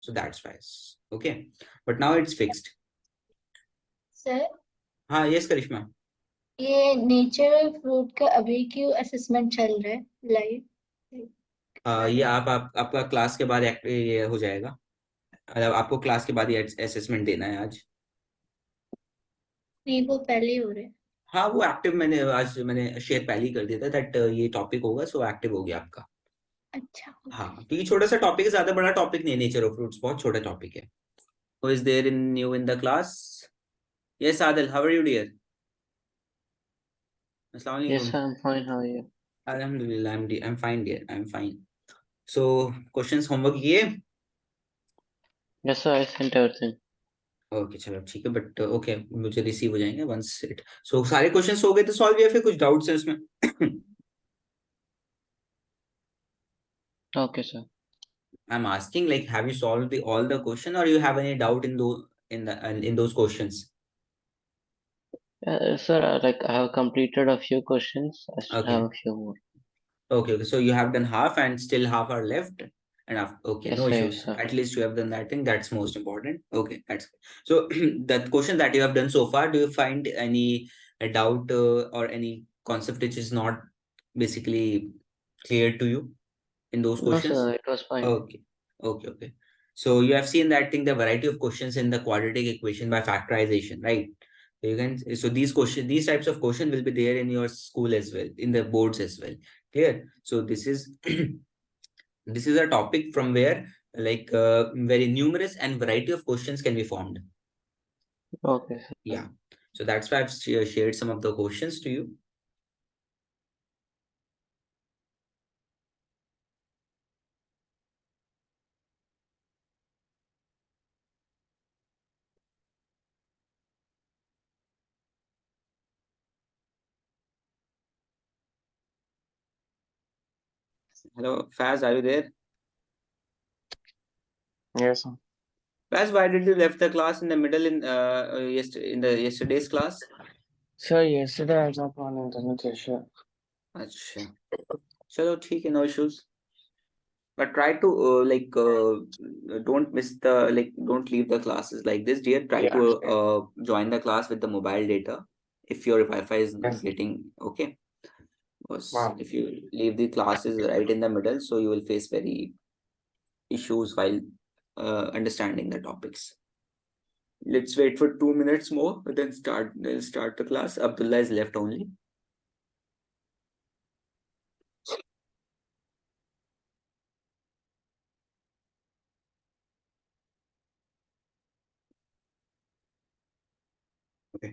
So that's why. Okay. But now it's fixed. Sir हाँ, yes, करिश्मा. ये nature fruit का अभी क्यों असेसमेंट चल रहा है लाइव? ये आपका क्लास के बाद ये हो जाएगा. मतलब आपको क्लास के बाद ये असेसमेंट देना है आज. नहीं, वो पहले ही हो रहा है। हाँ, वो एक्टिव मैंने शेयर पहले ही कर दिया था दैट ये टॉपिक होगा, सो एक्टिव हो गया आपका. अच्छा, हाँ, तो ये छोटा सा टॉपिक है, ज्यादा बड़ा टॉपिक नहीं है. नेचर ऑफ फ्रूट्स बहुत छोटा टॉपिक है. Who is there in you in the class? Yes Adil, how are you dear? अस्सलाम Yes, वालेकुम. sir, I'm fine. How are you? अल्हम्दुलिल्लाह, I'm fine dear, I'm fine. So questions homework किए? Yes, sir, I sent everything. Okay, चलो ठीक है, but okay मुझे receive हो जाएंगे वंस इट. सो सारे क्वेश्चंस हो गए तो सॉल्व, या फिर कुछ डाउट्स है उसमें? Okay, sir. I'm asking like have you solved all the question, or you have any doubt in those questions? Sir, like I have completed a few questions. I still have Okay. a few more. Okay. So you have done half and still half are left. And okay, Yes, no sir. Yes, issues. sir. At least you have done that thing. That's most important. Okay, that's so. The question that you have done so far, do you find any doubt or any concept which is not basically clear to you in those No, questions? sir, it was fine. Okay. Okay. Okay. So you have seen that thing, the variety of questions in the quadratic equation by factorization, right? So these types of question will be there in your school as well, in the boards as well. Clear? So this is this is a topic from where like very numerous and variety of questions can be formed. Okay, sir. Yeah. So that's why I've shared some of the questions to you. Hello, Faz, are you there? Yes, sir. Faz, why did you left the class in the middle in in the yesterday's class? Sir, yesterday I got one internet issue. अच्छा, चलो ठीक है, no issues. But try to don't miss the don't leave the classes like this, dear. Try Yeah. to join the class with the mobile data if your Wi-Fi is not Yes. getting okay. Because Wow. if you leave the classes right in the middle, so you will face very issues while understanding the topics. Let's wait for 2 minutes more, then start the class. Abdullah is left only. Okay.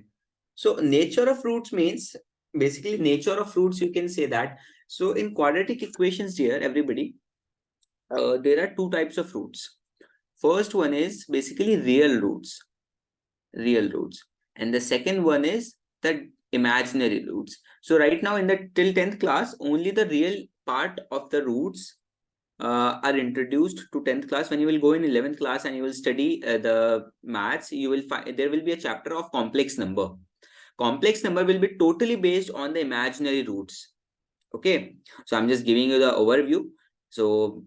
So nature of fruits means basically nature of fruits, you can say that. So in quadratic equations here, everybody, there are two types of fruits. First one is basically real roots. And the second one is the imaginary roots. So right now in the till 10th class, only the real part of the roots are introduced to 10th class. When you will go in 11th class and you will study the maths, you will find there will be a chapter of complex number. Complex number will be totally based on the imaginary roots. Okay, so I'm just giving you the overview. So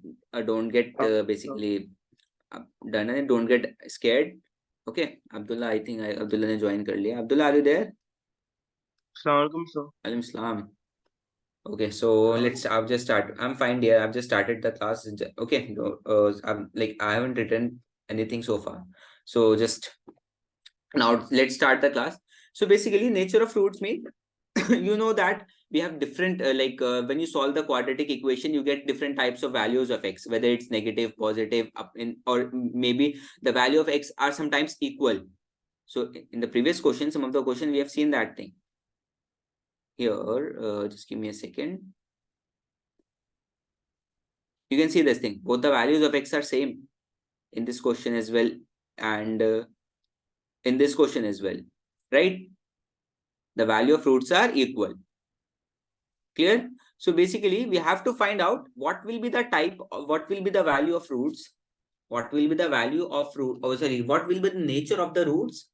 don't get basically done and don't get scared. Okay, Abdullah, I think Abdullah ne join kar liya. Abdullah, are you there? Assalamualaikum, sir. Alaykum salam. Okay, so I've just started. I'm fine, dear. I've just started the class. Okay, I haven't written anything so far. So just now let's start the class. So basically, nature of fruits mean you know that we have different when you solve the quadratic equation, you get different types of values of x, whether it's negative, positive, up in, or maybe the value of x are sometimes equal. So in the previous question, some of the question we have seen that thing. Here, just give me a second. You can see this thing. Both the values of x are same in this question as well, and in this question as well, right? The value of fruits are equal. Clear? So basically, we have to find out what will be the type, what will be the value of roots, what will be the value of root, oh sorry, what will be the nature of the roots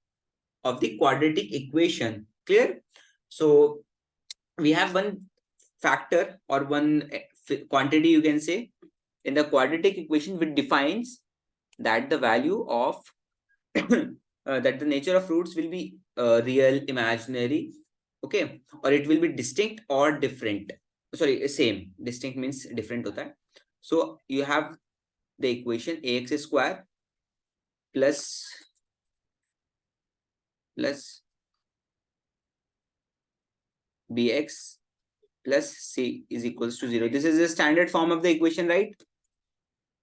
of the quadratic equation. Clear? So we have one factor or one quantity, you can say, in the quadratic equation which defines that the value of that the nature of roots will be real, imaginary, okay, or it will be distinct or different. Sorry, same. Distinct means different hota hai. So you have the equation ax square plus bx plus c is equals to 0. This is the standard form of the equation, right?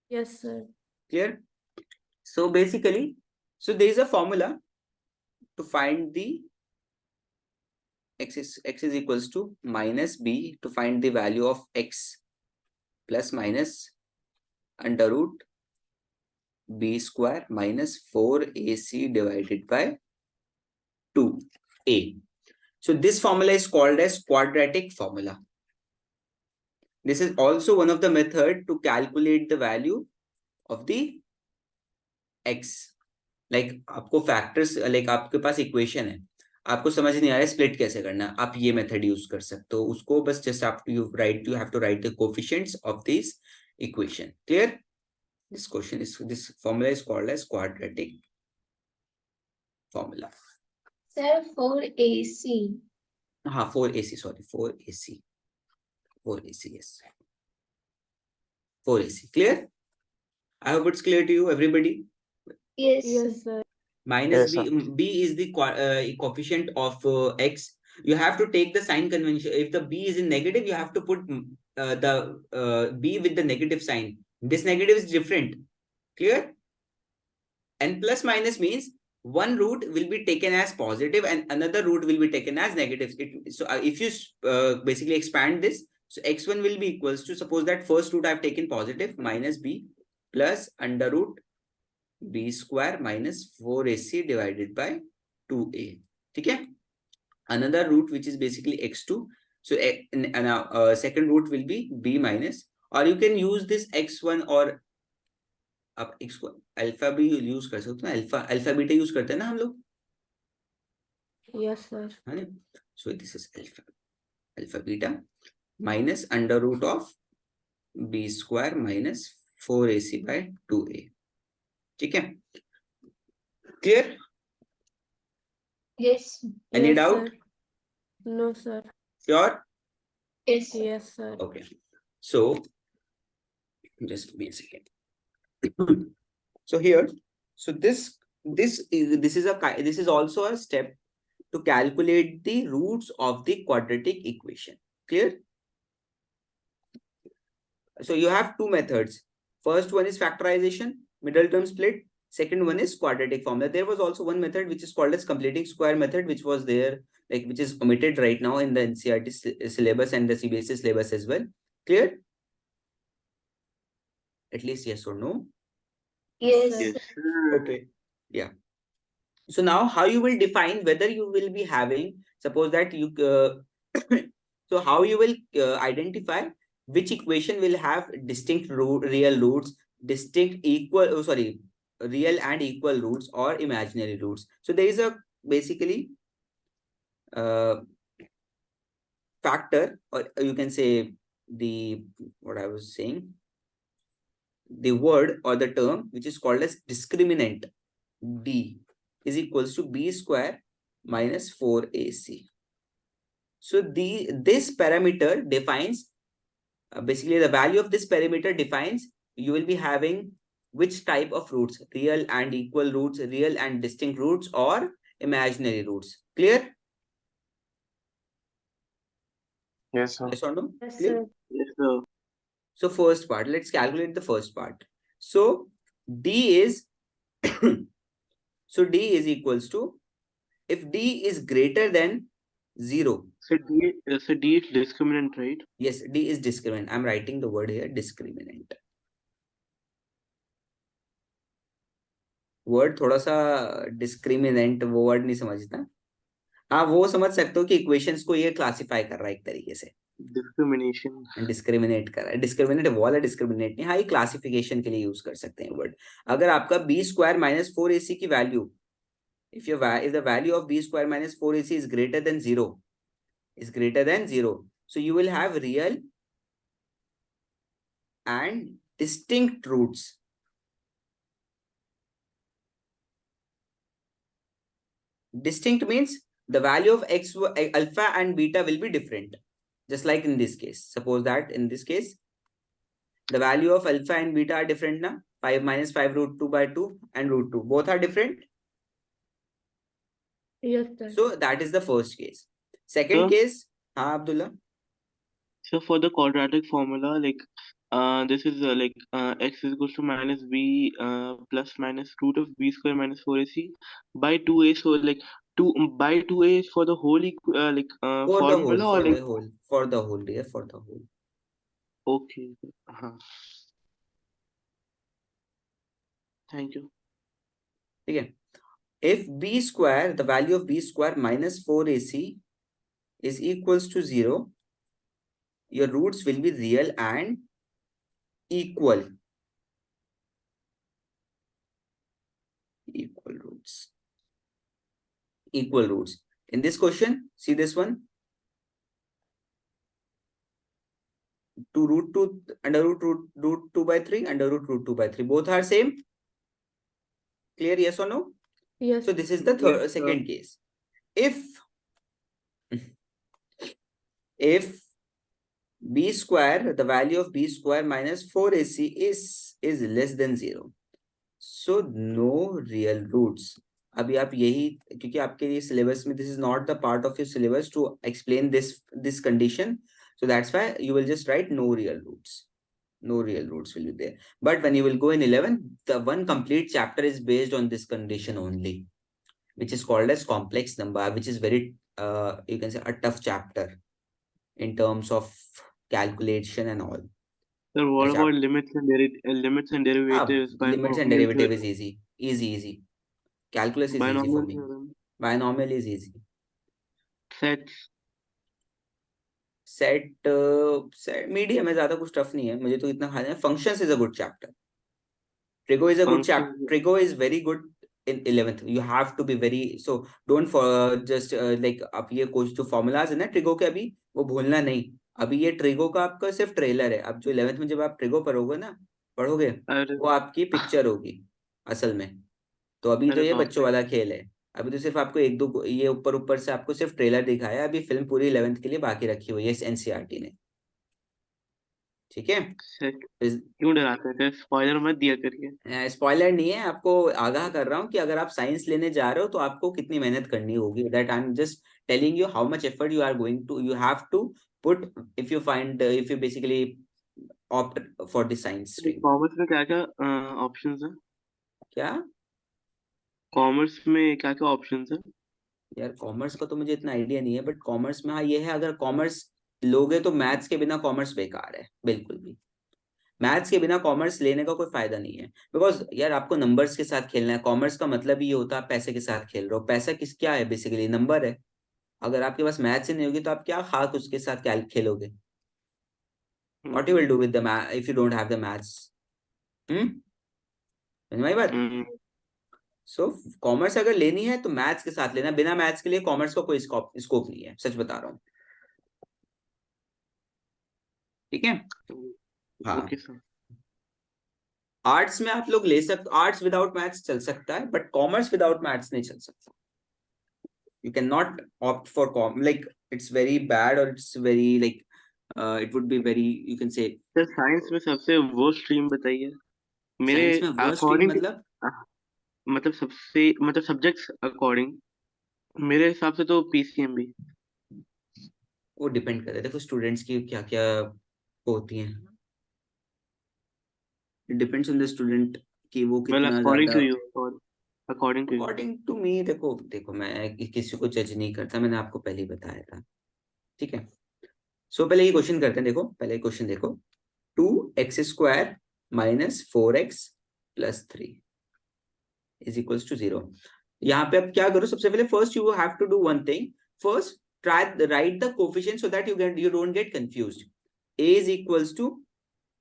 Yes, sir. Clear? So basically, so there is a formula to find the x is equals to minus b to find the value of x plus minus under root b square minus 4ac divided by 2a. So this formula is called as quadratic formula. This is also one of the method to calculate the value of the x. Like आपको factors, like आपके पास equation है, आपको समझ नहीं आ रहा है split कैसे करना है, आप ये method use कर सकते हो उसको, बस just आप you have to write the coefficients of this equation. Clear? This formula is called as quadratic formula. Sir, 4AC. 4AC, sorry, 4AC. 4AC, yes. 4AC. Clear? I hope it's clear to you, everybody. Yes. Yes, sir. Minus Yes, b is the coefficient of x. You have to take the sign convention. If the b is in negative, you have to put the b with the negative sign. This negative is different. Clear? And plus minus means one root will be taken as positive and another root will be taken as negative. So if you basically expand this, so x1 will be equals to, suppose that first root I have taken positive, minus b plus under root b square minus 4ac divided by 2a. Okay? Another root which is basically x2. So second root will be b minus, or you can use this x1 or आप x alpha भी use कर सकते हो, alpha beta use करते हैं ना हम लोग. Yes, sir. है ना? So this is alpha beta minus under root of b square minus 4ac by 2a. ठीक है? Clear? Yes. Any Yes, doubt? sir. No, sir. Sure? Yes. Yes, sir. Okay. So just give me a second. So here, so this is also a step to calculate the roots of the quadratic equation. Clear? So you have two methods. First one is factorization, middle term split. Second one is quadratic formula. There was also one method which is called as completing square method, which was there, like which is omitted right now in the NCERT syllabus and the CBSE syllabus as well. Clear? At least yes or no? Yes. Yes, Okay. Yeah. So now how you will define whether you will be having, suppose that you, so how you will identify which equation will have distinct real roots, real and equal roots or imaginary roots. So there is a basically factor, or you can say what I was saying, the word or the term which is called as discriminant. D is equals to b square minus 4ac. So this parameter defines, basically the value of this parameter defines you will be having which type of roots, real and equal roots, real and distinct roots, or imaginary roots. Clear? Yes, sir. Yes or no? Yes, Clear? sir. Yes, sir. So first part, let's calculate the first part. So D is so D is equals to, if D is greater than 0. So D is discriminant, right? Yes, D is discriminant. I'm writing the word here, discriminant. Word थोड़ा सा discriminant वो word नहीं समझता. हाँ वो समझ सकते हो कि इक्वेशंस को ये क्लासिफाई कर रहा है एक तरीके से. Discrimination. डिस्क्रिमिनेट कर रहा है. डिस्क्रिमिनेट वो वाला डिस्क्रिमिनेट नहीं. हाँ ये क्लासिफिकेशन के लिए यूज कर सकते हैं वर्ड. अगर आपका b स्क्वायर माइनस 4ac की value, if the value of b square minus 4ac is greater than 0, so you will have real and distinct roots. Distinct means the value of alpha and beta will be different. Just like in this case. Suppose that in this case, the value of alpha and beta are different now. 5 minus 5 root 2 by 2 and root 2. Both are different. Yes, sir. So that is the first case. Second Sir? case, Abdullah. So for the quadratic formula, like this is x is equals to minus b plus minus root of b square minus 4ac by 2a. So like 2 by 2a is for the whole For the whole, formula, or like for the whole, dear, for the whole. okay. Thank you. Okay. If b square, the value of b square minus 4ac is equals to 0, your roots will be real and equal. Equal roots. Equal roots. In this question, see this one. 2 root 2 under root 2 by 3 under root 2 by 3. Both are same. Clear? Yes or no? Yes. So this is the third, second case. If b square, the value of b square minus 4ac is less than 0, so no real roots. अभी आप यही, क्योंकि आपके लिए syllabus में this is not the part of your syllabus to explain this condition, so that's why you will just write no real roots. No real roots will be there. But when you will go in 11, the one complete chapter is based on this condition only, which is called as complex number, which is very you can say a tough chapter in terms of calculation and all. Sir, what about limits and derivatives? Limits and derivative is easy. Calculus is easy for me. Binomial is easy. Set medium है, ज्यादा कुछ tough नहीं है, मुझे तो इतना खाना है. Functions is a good chapter. Trigo is a good chapter. Trigo is very good in 11th. You have to be very, so don't for just like आप ये कुछ जो formulas है ना Trigo के, अभी वो भूलना नहीं. अभी ये Trigo का आपका सिर्फ ट्रेलर है. अब जो 11th में जब आप Trigo पढ़ोगे वो आपकी पिक्चर होगी असल में. तो अभी तो ये बच्चों वाला खेल है. अभी तो सिर्फ आपको एक दो ये ऊपर से आपको सिर्फ ट्रेलर दिखाया. अभी फिल्म पूरी 11th के लिए बाकी रखी हुई है एनसीईआरटी ने. ठीक है, क्यों डराते थे? स्पॉइलर मत दिया करिए. स्पॉइलर नहीं है, आपको आगाह कर रहा हूँ कि अगर आप साइंस लेने जा रहे हो तो आपको कितनी मेहनत करनी होगी. That I am just telling you how much effort you are going to, you have to put if you basically opt for the science stream. Commerce में क्या क्या ऑप्शंस है? क्या कॉमर्स में क्या क्या ऑप्शंस है? यार कॉमर्स का तो मुझे इतना आइडिया नहीं है, बट कॉमर्स में हाँ ये है, अगर कॉमर्स लोगे तो मैथ्स के बिना कॉमर्स बेकार है. बिल्कुल भी मैथ्स के बिना कॉमर्स लेने का कोई फायदा नहीं है. बिकॉज यार आपको नंबर्स के साथ खेलना है. कॉमर्स का मतलब ये होता है पैसे के साथ खेल रहे हो. पैसा क्या है? बेसिकली नंबर है. अगर आपके पास मैथ्स ही नहीं होगी तो आप क्या खाक उसके साथ खेलोगे? What you will do with the math if you don't have the maths? मेरी बात. सो कॉमर्स अगर लेनी है तो मैथ्स के साथ लेना. बिना मैथ्स के लिए कॉमर्स का कोई स्कोप नहीं है, सच बता रहा हूँ. ठीक है. हाँ, आर्ट्स में आप लोग ले सकते, आर्ट्स विदाउट मैथ्स चल सकता है, बट कॉमर्स विदाउट मैथ्स नहीं चल सकता. You can not opt for like it's very bad और it's very like it would be very, you can say. Sir science में सबसे वर्स्ट स्ट्रीम बताइए मेरे अकॉर्डिंग. मतलब सबसे सब्जेक्ट्स अकॉर्डिंग मेरे हिसाब से तो पीसीएमबी. वो डिपेंड करता है, देखो स्टूडेंट्स की क्या क्या होती हैं. It depends on the student कि वो कितना ज्यादा. According to me, देखो मैं किसी को जज नहीं करता, मैंने आपको पहले ही बताया था. ठीक है. सो पहले ये क्वेश्चन करते हैं. देखो पहले क्वेश्चन देखो. 2x square minus 4x plus 3 is equals to 0. यहाँ पे आप क्या करो, सबसे पहले first you have to do one thing. First try write the coefficient so that you don't get confused. A is equals to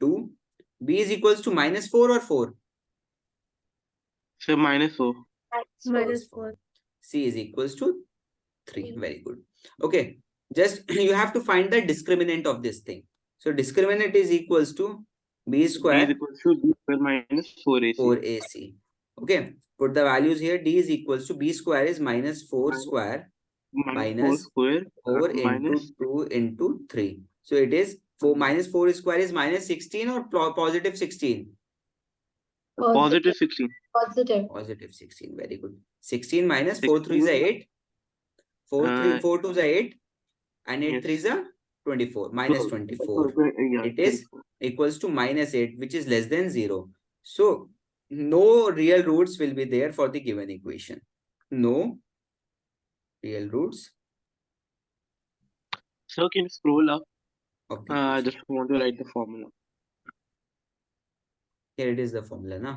2, B is equals to minus 4 or 4. So minus 4. Minus 4. C is equals to 3. Very good. Okay, just you have to find the discriminant of this thing. So discriminant is equals to B square, B is equals to B square minus 4AC. 4AC. Okay, put the values here. D is equals to B square is minus 4 square minus 4 square 4 into minus 2 into 3. So it is 4 minus 4 square is minus 16 or positive 16? positive 16. Positive. Positive 16. Very good. 16 minus 4 3 is 16. 8. 4 2 is 8. And 8 Yes. 3 is 24. Minus 24. Yeah, It is 24. equals to minus 8, which is less than 0. So no real roots will be there for the given equation. No real roots So can you scroll up? of the I equation. just want to write the formula. Here it is the formula, na?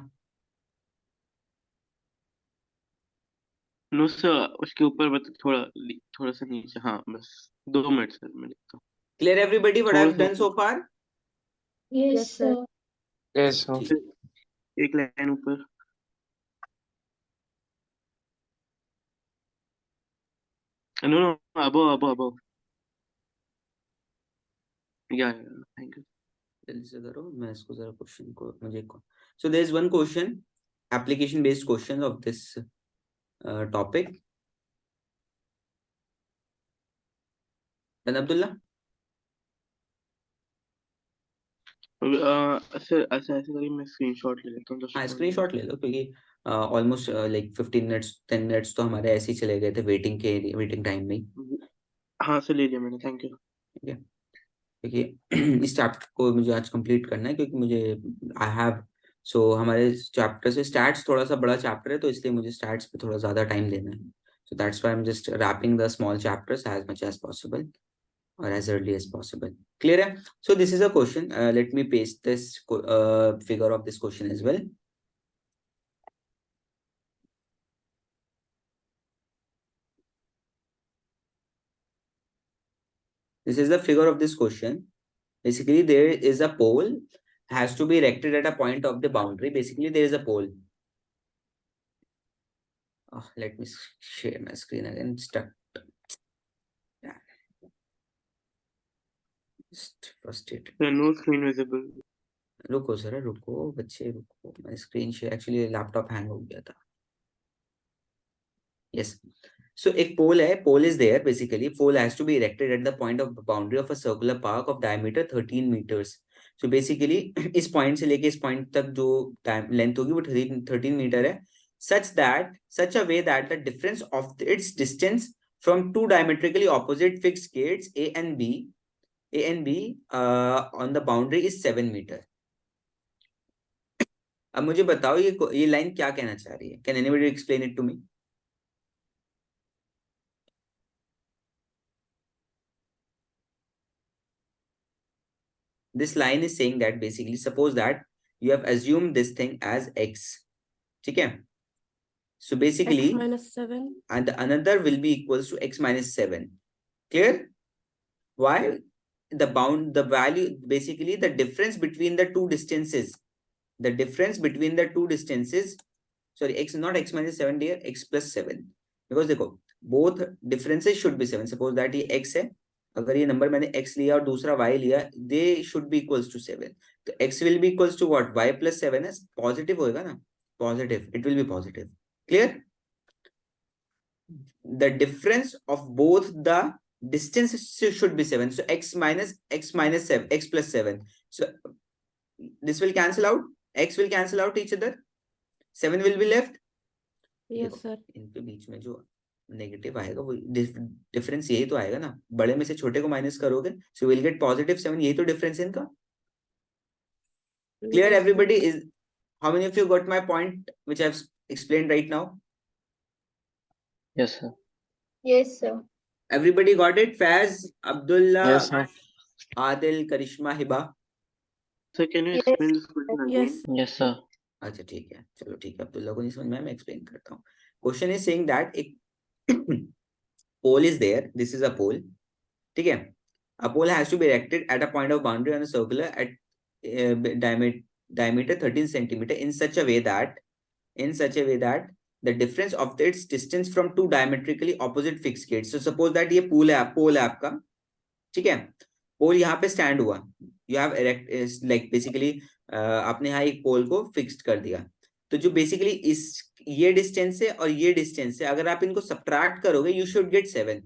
No sir उसके ऊपर बस थोड़ा सा नीचे. हाँ बस 2 minute sir मैं लिखता हूँ. Clear everybody what थोड़ा I've done so far? Yes, Yes, sir. sir. Yes, sir. ठीक. एक लाइन ऊपर. No, above. Yeah, thank you. जल्दी से करो. मैं इसको जरा क्वेश्चन को मुझे so there is one question, application based question of this topic. And Abdullah? Sir ऐसा करिए मैं स्क्रीनशॉट ले लेता हूँ. हाँ स्क्रीनशॉट ले लो क्योंकि ऑलमोस्ट लाइक 15 मिनट्स 10 मिनट्स तो हमारे ऐसे ही चले गए थे वेटिंग टाइम में. हाँ सर ले लिया मैंने. Thank you. ठीक है क्योंकि इस चैप्टर को मुझे आज कंप्लीट करना है क्योंकि मुझे आई हैव हमारे चैप्टर से स्टैट्स थोड़ा सा बड़ा चैप्टर है तो इसलिए मुझे स्टैट्स पे थोड़ा ज्यादा टाइम देना है. So that's why I'm just wrapping the small chapters as much as possible or as early as possible. Clear hai? So this is a question. Let me paste this figure of this question as well. This is the figure of this question. Basically, there is a pole has to be erected at a point of the boundary. Basically, there is a pole. Oh, let me share my screen again. Stuck. Yeah. Just frustrated. No screen visible. रुको sir रुको बच्चे रुको. My screen share actually laptop hang हो गया था. Yes. So a pole is there. Basically, pole has to be erected at the point of boundary of a circular park of diameter 13 meters. So basically, इस point से लेके इस point तक जो length होगी वो 13 meter है. Such a way that the difference of its distance from two diametrically opposite fixed gates A and B on the boundary is 7 meter. अब मुझे बताओ ये लाइन क्या कहना चाह रही है? Can anybody explain it to me? This line is saying that basically suppose that you have assumed this thing as x. Okay. So basically X minus 7. and another will be equals to x minus 7. Clear? Why? The value, basically the difference between the two distances. Sorry, x not x minus 7 dear, x plus 7. Because देखो, both differences should be 7. Suppose that ये x है. अगर ये number मैंने x लिया और दूसरा y लिया, they should be equals to 7. तो x will be equals to what? Y plus 7 है positive होएगा ना? Positive. It will be positive. Clear? The difference of both the distance should be 7. So x minus 7, x plus 7. So this will cancel out. X will cancel out each other. 7 will be left. Yes, sir. इनके बीच में जो negative आएगा वो difference यही तो आएगा ना. बड़े में से छोटे को माइनस करोगे सो विल गेट पॉजिटिव 7. यही तो डिफरेंस है इनका. Clear everybody? Is how many of you got my point which I've explained right now? Yes, sir. Yes, sir. Everybody got it? Faz, Abdullah, Yes, sir. Adil, Karishma, Hiba. Sir, can you Yes. explain this question again? Yes. Yes, sir. अच्छा ठीक है, चलो ठीक है. अब्दुल्ला को नहीं समझ में, मैं एक्सप्लेन करता हूँ. क्वेश्चन इज सेइंग दैट एक पोल इज देयर. This is a pole. ठीक है. A pole has to be erected at a point of boundary on a circular at diameter 13 centimeter in such a way that the difference of its distance from two diametrically opposite fixed gates. So suppose that ये पोल है आपका. ठीक है. पोल यहाँ पे stand हुआ. You have erect like basically आपने यहाँ एक पोल को फिक्स्ड कर दिया. तो तो जो बेसिकली इस ये डिस्टेंस है और ये डिस्टेंस है, अगर आप इनको सब्ट्रैक्ट करोगे you should get 7.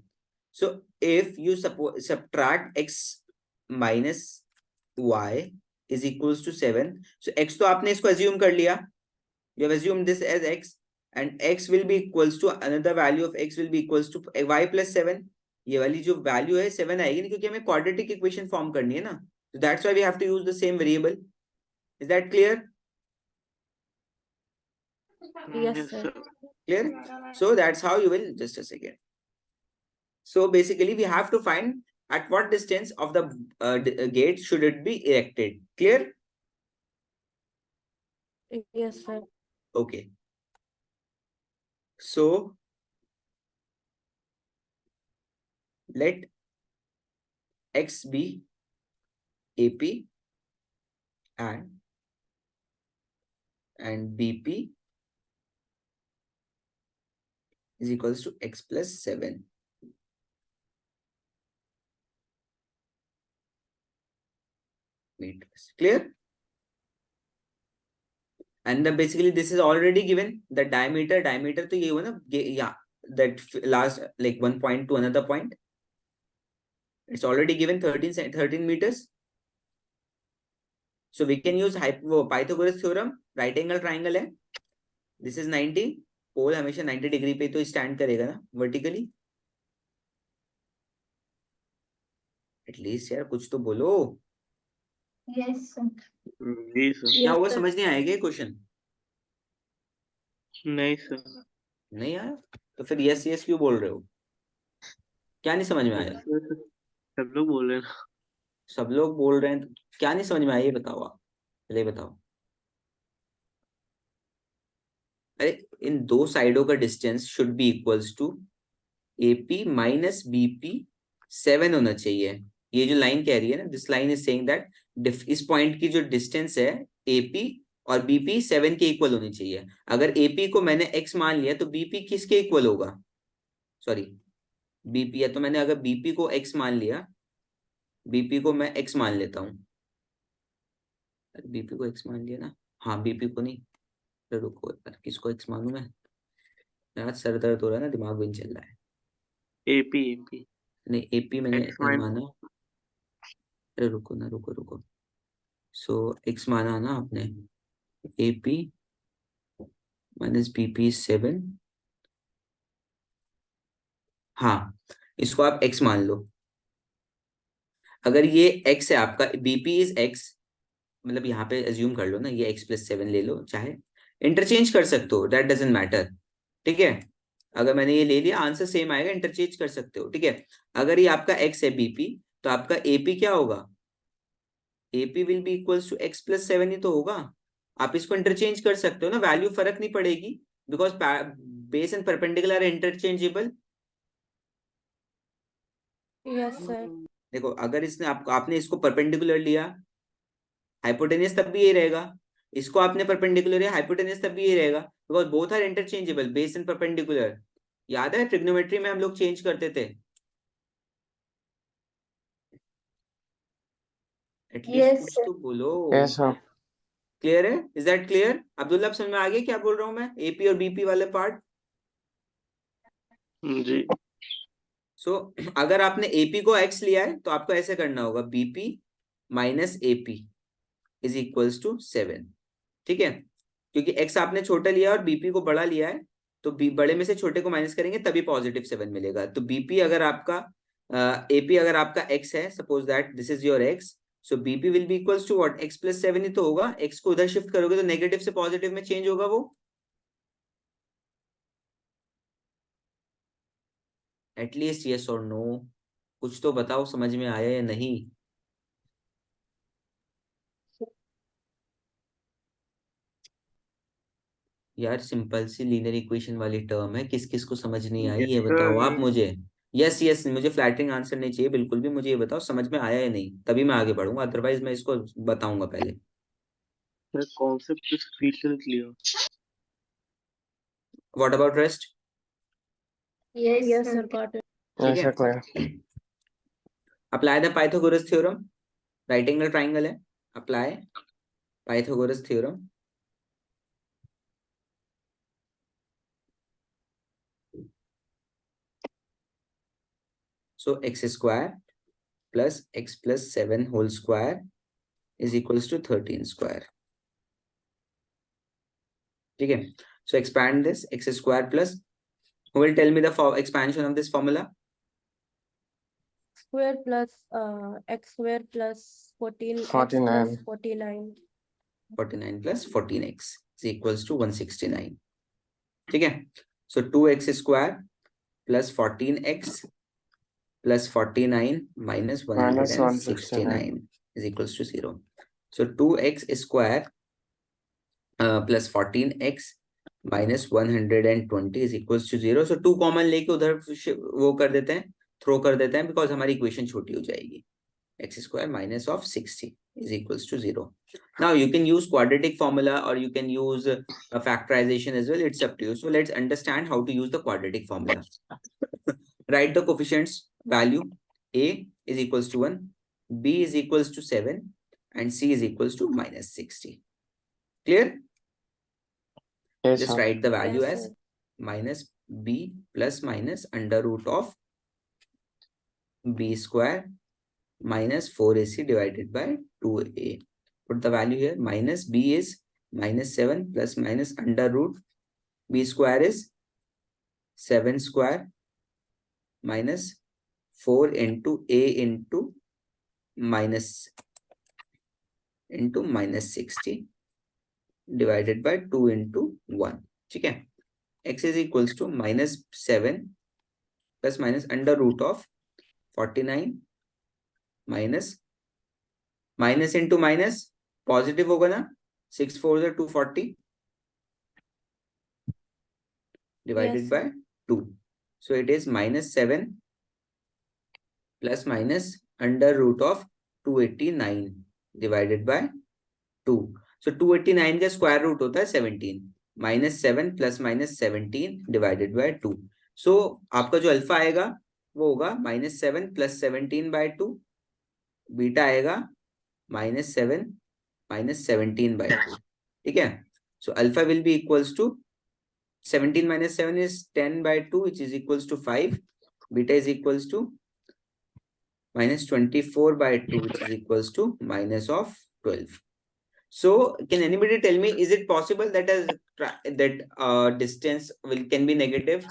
So if you subtract x minus y is equals to 7, so x तो आपने इसको अज्यूम कर लिया, you have assumed this as x, and x will be equals to another value of x will be equals to y plus 7. ये वाली जो value है 7 आएगी ना, क्योंकि हमें क्वाड्रेटिक इक्वेशन फॉर्म करनी है ना, so that's why we have to use the same variable. Is that clear? Yes, sir. Clear? So that's how you will, just a second. So basically we have to find at what distance of the gate should it be erected. Clear? Yes, sir. Okay. So let x be AP and BP is equals to x plus 7. Meters. Clear? And the basically this is already given. The diameter तो ये हुआ ना, yeah, that last like one point to another point. It's already given 13 meters. So we can use Pythagoras theorem. Right angle triangle है. This is 90. पोल हमेशा 90 degree पे तो stand करेगा ना वर्टिकली. एटलीस्ट यार कुछ तो बोलो. Yes, sir. जी सर. क्या Yes, हुआ, sir. समझ नहीं आएगा क्वेश्चन? नहीं सर. नहीं आया तो फिर यस यस क्यों बोल रहे हो? क्या नहीं समझ में आया? सब लोग बोल रहे हैं. सब लोग बोल रहे हैं तो क्या नहीं समझ में आया, ये बताओ आप, पहले बताओ. अरे इन दो साइडों का distance should be equals to AP minus BP 7 होना चाहिए. ये जो लाइन कह रही है ना, this line is saying that इस पॉइंट की जो डिस्टेंस है AP और BP 7 के इक्वल होनी चाहिए. अगर AP को मैंने x मान लिया तो BP किसके इक्वल होगा? सॉरी BP, या तो मैंने अगर BP को x मान लिया, BP को मैं x मान लेता हूँ. BP को x मान लिया ना, हाँ BP को नहीं, रुको किसको x मानूं मैं? यार सर दर्द हो रहा है ना, दिमाग भी नहीं चल रहा है. AP नहीं AP मैंने X मान- माना. अरे रुको ना, रुको. सो x माना ना आपने, AP माइनस BP 7. हाँ, इसको आप x मान लो. अगर ये x है आपका, BP इज x, मतलब यहाँ पे अज्यूम कर लो ना, ये x प्लस 7 ले लो, चाहे इंटरचेंज कर सकते हो, दैट डजंट मैटर. ठीक है, अगर मैंने ये ले लिया आंसर सेम आएगा, इंटरचेंज कर सकते हो. ठीक है, अगर ये आपका x है BP, तो आपका AP क्या होगा? AP will be equals to x plus 7 ही तो होगा. आप इसको इंटरचेंज कर सकते हो ना, वैल्यू फर्क नहीं पड़ेगी, because base and perpendicular are interchangeable. Yes, sir. देखो अगर इसने आपने इसको परपेंडिकुलर लिया, हाइपोटेनियस तब भी ये रहेगा. इसको आपने परपेंडिकुलर लिया, हाइपोटेनियस तब भी ये रहेगा, because both are interchangeable, base and perpendicular. याद है ट्रिग्नोमेट्री में हम लोग चेंज करते थे. एटलीस्ट Yes, कुछ sir. तो बोलो. Yes, sir. क्लियर है? Is that clear? अब्दुल्ला आप समझ में आ गया क्या बोल रहा हूँ मैं, AP और BP वाले पार्ट? जी. सो अगर आपने AP को x लिया है तो आपको ऐसे करना होगा, BP minus AP is equals to 7. ठीक है, क्योंकि x आपने छोटा लिया और BP को बड़ा लिया है, तो बड़े में से छोटे को माइनस करेंगे तभी पॉजिटिव 7 मिलेगा. तो BP अगर आपका AP अगर आपका x है, suppose that this is your x, so BP will be equals to what? x plus 7 ही तो होगा. x को उधर शिफ्ट करोगे तो नेगेटिव से पॉजिटिव में चेंज होगा वो. एटलीस्ट यस और नो, कुछ तो बताओ समझ में आया या नहीं. यार सिंपल सी लीनियर इक्वेशन वाली टर्म है, किस किस को समझ नहीं आई Yes, ये बताओ sir. आप मुझे. यस यस, मुझे फ्लैटरिंग आंसर नहीं चाहिए बिल्कुल भी, मुझे ये बताओ समझ में आया या नहीं, तभी मैं आगे बढ़ूंगा, अदरवाइज मैं इसको बताऊंगा पहले. The concept is crystal clear. What about rest? Yes, Yes, sir. sir. Got it. ठीक Yes, है, sir, clear. Apply the Pythagoras theorem. Right angle triangle है, apply Pythagoras theorem. So x square plus x plus 7 whole square is equals to 13 square. Okay, so expand this x square plus, who will tell me the expansion of this formula? Square plus x square plus 14x plus 49. 49. 49 plus 14x is equals to 169. Okay, so 2x square plus 14x plus 49 minus Minus 169 is equals to 0. So 2x square plus 14x minus 120 is equals to 0. So 2 common लेके उधर वो कर देते हैं, throw कर देते हैं, because हमारी इक्वेशन छोटी हो जाएगी. X square minus of 60 is equals to 0. Now you can use quadratic formula or you can use a factorization as well. It's up to you. So let's understand how to use the quadratic formula. Write the coefficients value. A is equals to 1, B is equals to 7, and C is equals to minus 60. Clear? Yes, Just sir. write the value Yes, as sir. minus B plus minus under root of B square minus 4AC divided by 2A. Put the value here. Minus B is minus 7 plus minus under root B square is 7 square minus 4 into A into minus 60 divided by 2 into 1. Okay. X is equals to minus 7 plus minus under root of 49 minus into minus positive होगा ना, 6 4 is 240 divided Yes, by sir. 2. So it is minus 7 plus minus under root of 289 divided by 2. So 289 का square root होता है 17. Minus 7 plus minus 17 divided by 2. So आपका जो alpha आएगा वो होगा minus 7 plus 17 by 2. बीटा आएगा minus 7 minus 17 by 2. ठीक है? So alpha will be equals to 17 minus 7 is 10 by 2, which is equals to 5. Beta is equals to minus 24 by 2, which is equals to minus of 12. So can anybody tell me, is it possible that distance can be negative?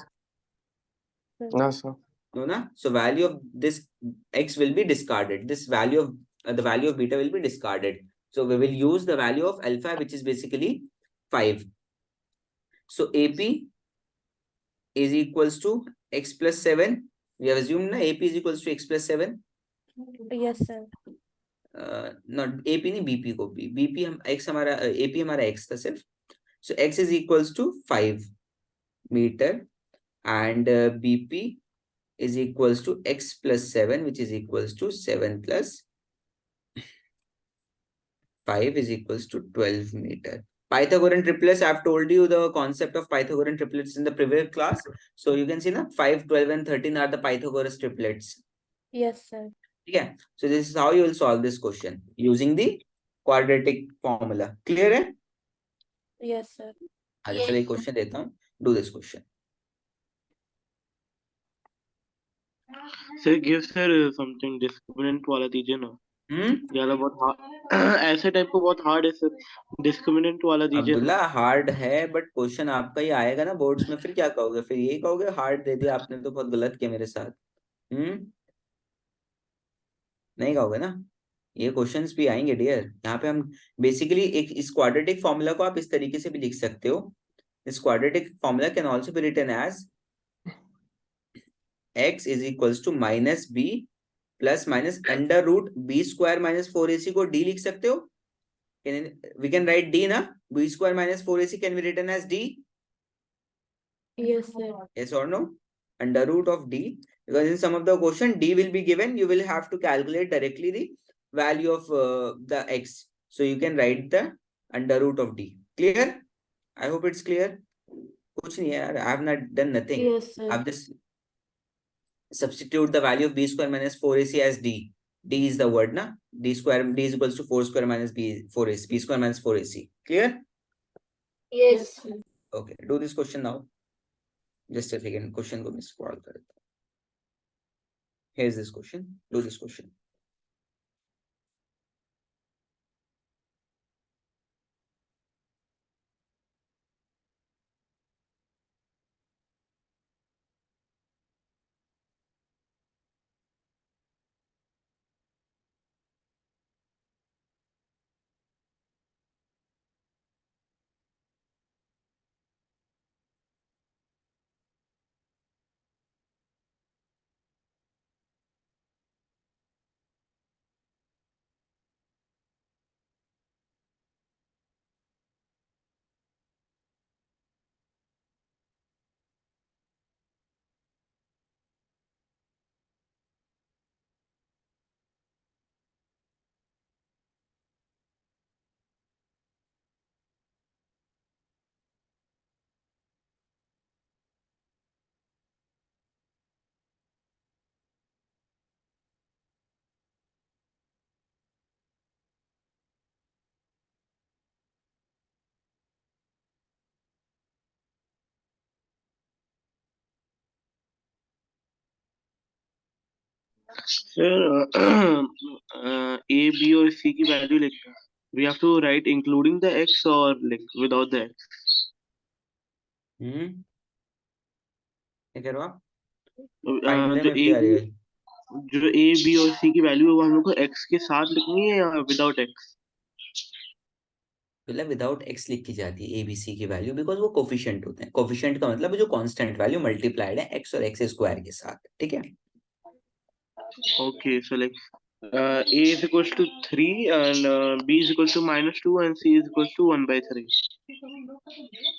No, sir. No, na? So value of this x will be discarded. This value of the value of beta will be discarded. So we will use the value of alpha, which is basically 5. So AP is equals to x plus 7. We have assumed na AP is equals to x plus 7. Yes, sir. Not AP नहीं, BP को भी. BP हम x हमारा AP हमारा x था सिर्फ. So x is equals to 5 meter and BP is equals to x plus 7, which is equals to 7 plus 5 is equals to 12 meter. Pythagorean triplets, I have told you the concept of Pythagorean triplets in the previous class. So you can see na 5, 12 and 13 are the Pythagoras triplets. Yes, sir. Yeah. So this is how you will solve this question using the quadratic formula. Clear है? Yes, sir. अच्छा चलिए question देता हूँ. Do this question. Sir, give sir something discriminant वाला दीजिए ना. यार बहुत hard ऐसे टाइप को बहुत hard है sir. Discriminant वाला दीजिए ना. अब्दुल्ला हार्ड है बट क्वेश्चन आपका ही आएगा ना बोर्ड्स में, फिर क्या कहोगे? फिर यही कहोगे हार्ड दे दिया आपने तो बहुत गलत किया मेरे साथ. नहीं कहोगे ना? ये क्वेश्चंस भी आएंगे डियर. यहाँ पे हम बेसिकली एक इस क्वाड्रेटिक फॉर्मूला को आप इस तरीके से भी लिख सकते हो. This quadratic formula can also be written as x is equals to minus b plus minus under root b square minus 4ac को d लिख सकते हो. We can write d ना. b square minus 4ac can be written as d. Yes, sir. Yes or no? Under root of d, because in some of the question d will be given, you will have to calculate directly the value of the x. So you can write the under root of d. Clear? I hope it's clear. कुछ नहीं है यार. I have not done nothing. Yes, sir. I've just substitute the value of b square minus 4ac as d. D is the word na. D is equals to 4 square minus b 4ac. B square minus 4ac. Clear? Yes. sir. Okay. Do this question now. Just a second. Question को मैं scroll कर देता हूँ. Here's this question. Do this question. Sir, A, B और C की value लिखना. We have to write including the x or like without the x. क्या कह रहे हो आप? Uh, Find them जो if A, they are B, real. जो A, B और C की वैल्यू है वो हम लोग को x के साथ लिखनी है या विदाउट x? मतलब विदाउट एक्स लिखी जाती है एबीसी की वैल्यू, बिकॉज वो कोफिशिएंट होते हैं. कोफिशिएंट का मतलब जो कांस्टेंट वैल्यू मल्टीप्लाइड है एक्स और एक्स स्क्वायर के साथ. ठीक है. Okay, so like A is equals to 3 and B is equals to -2 and C is equals to 1/3.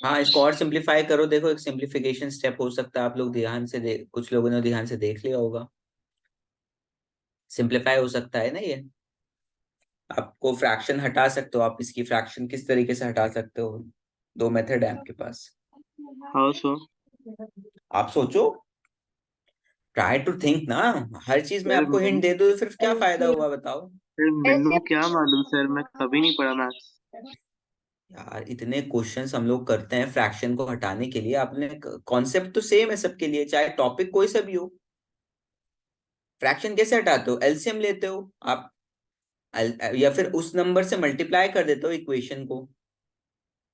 हाँ, इसको और सिंप्लीफाई करो. देखो, एक सिंप्लीफिकेशन स्टेप हो सकता है. आप लोग ध्यान से कुछ लोगों ने ध्यान से देख लिया होगा. सिंप्लीफाई हो सकता है ना ये. आपको फ्रैक्शन हटा सकते हो. आप इसकी फ्रैक्शन किस तरीके से हटा सकते हो? दो मेथड है आपके पास. How so? आप सोचो. ट्राई टू थिंक ना. हर चीज में सर आपको हिंट दे दो तो फिर क्या फायदा LCM हुआ बताओ. मैंने क्या मालूम सर, मैं कभी नहीं पढ़ा मैथ्स. यार, इतने क्वेश्चंस हम लोग करते हैं फ्रैक्शन को हटाने के लिए. आपने कॉन्सेप्ट तो सेम है सबके लिए, चाहे टॉपिक कोई सा भी हो. फ्रैक्शन कैसे हटाते हो? एलसीएम लेते हो आप. या फिर उस नंबर से मल्टीप्लाई कर देते हो इक्वेशन को,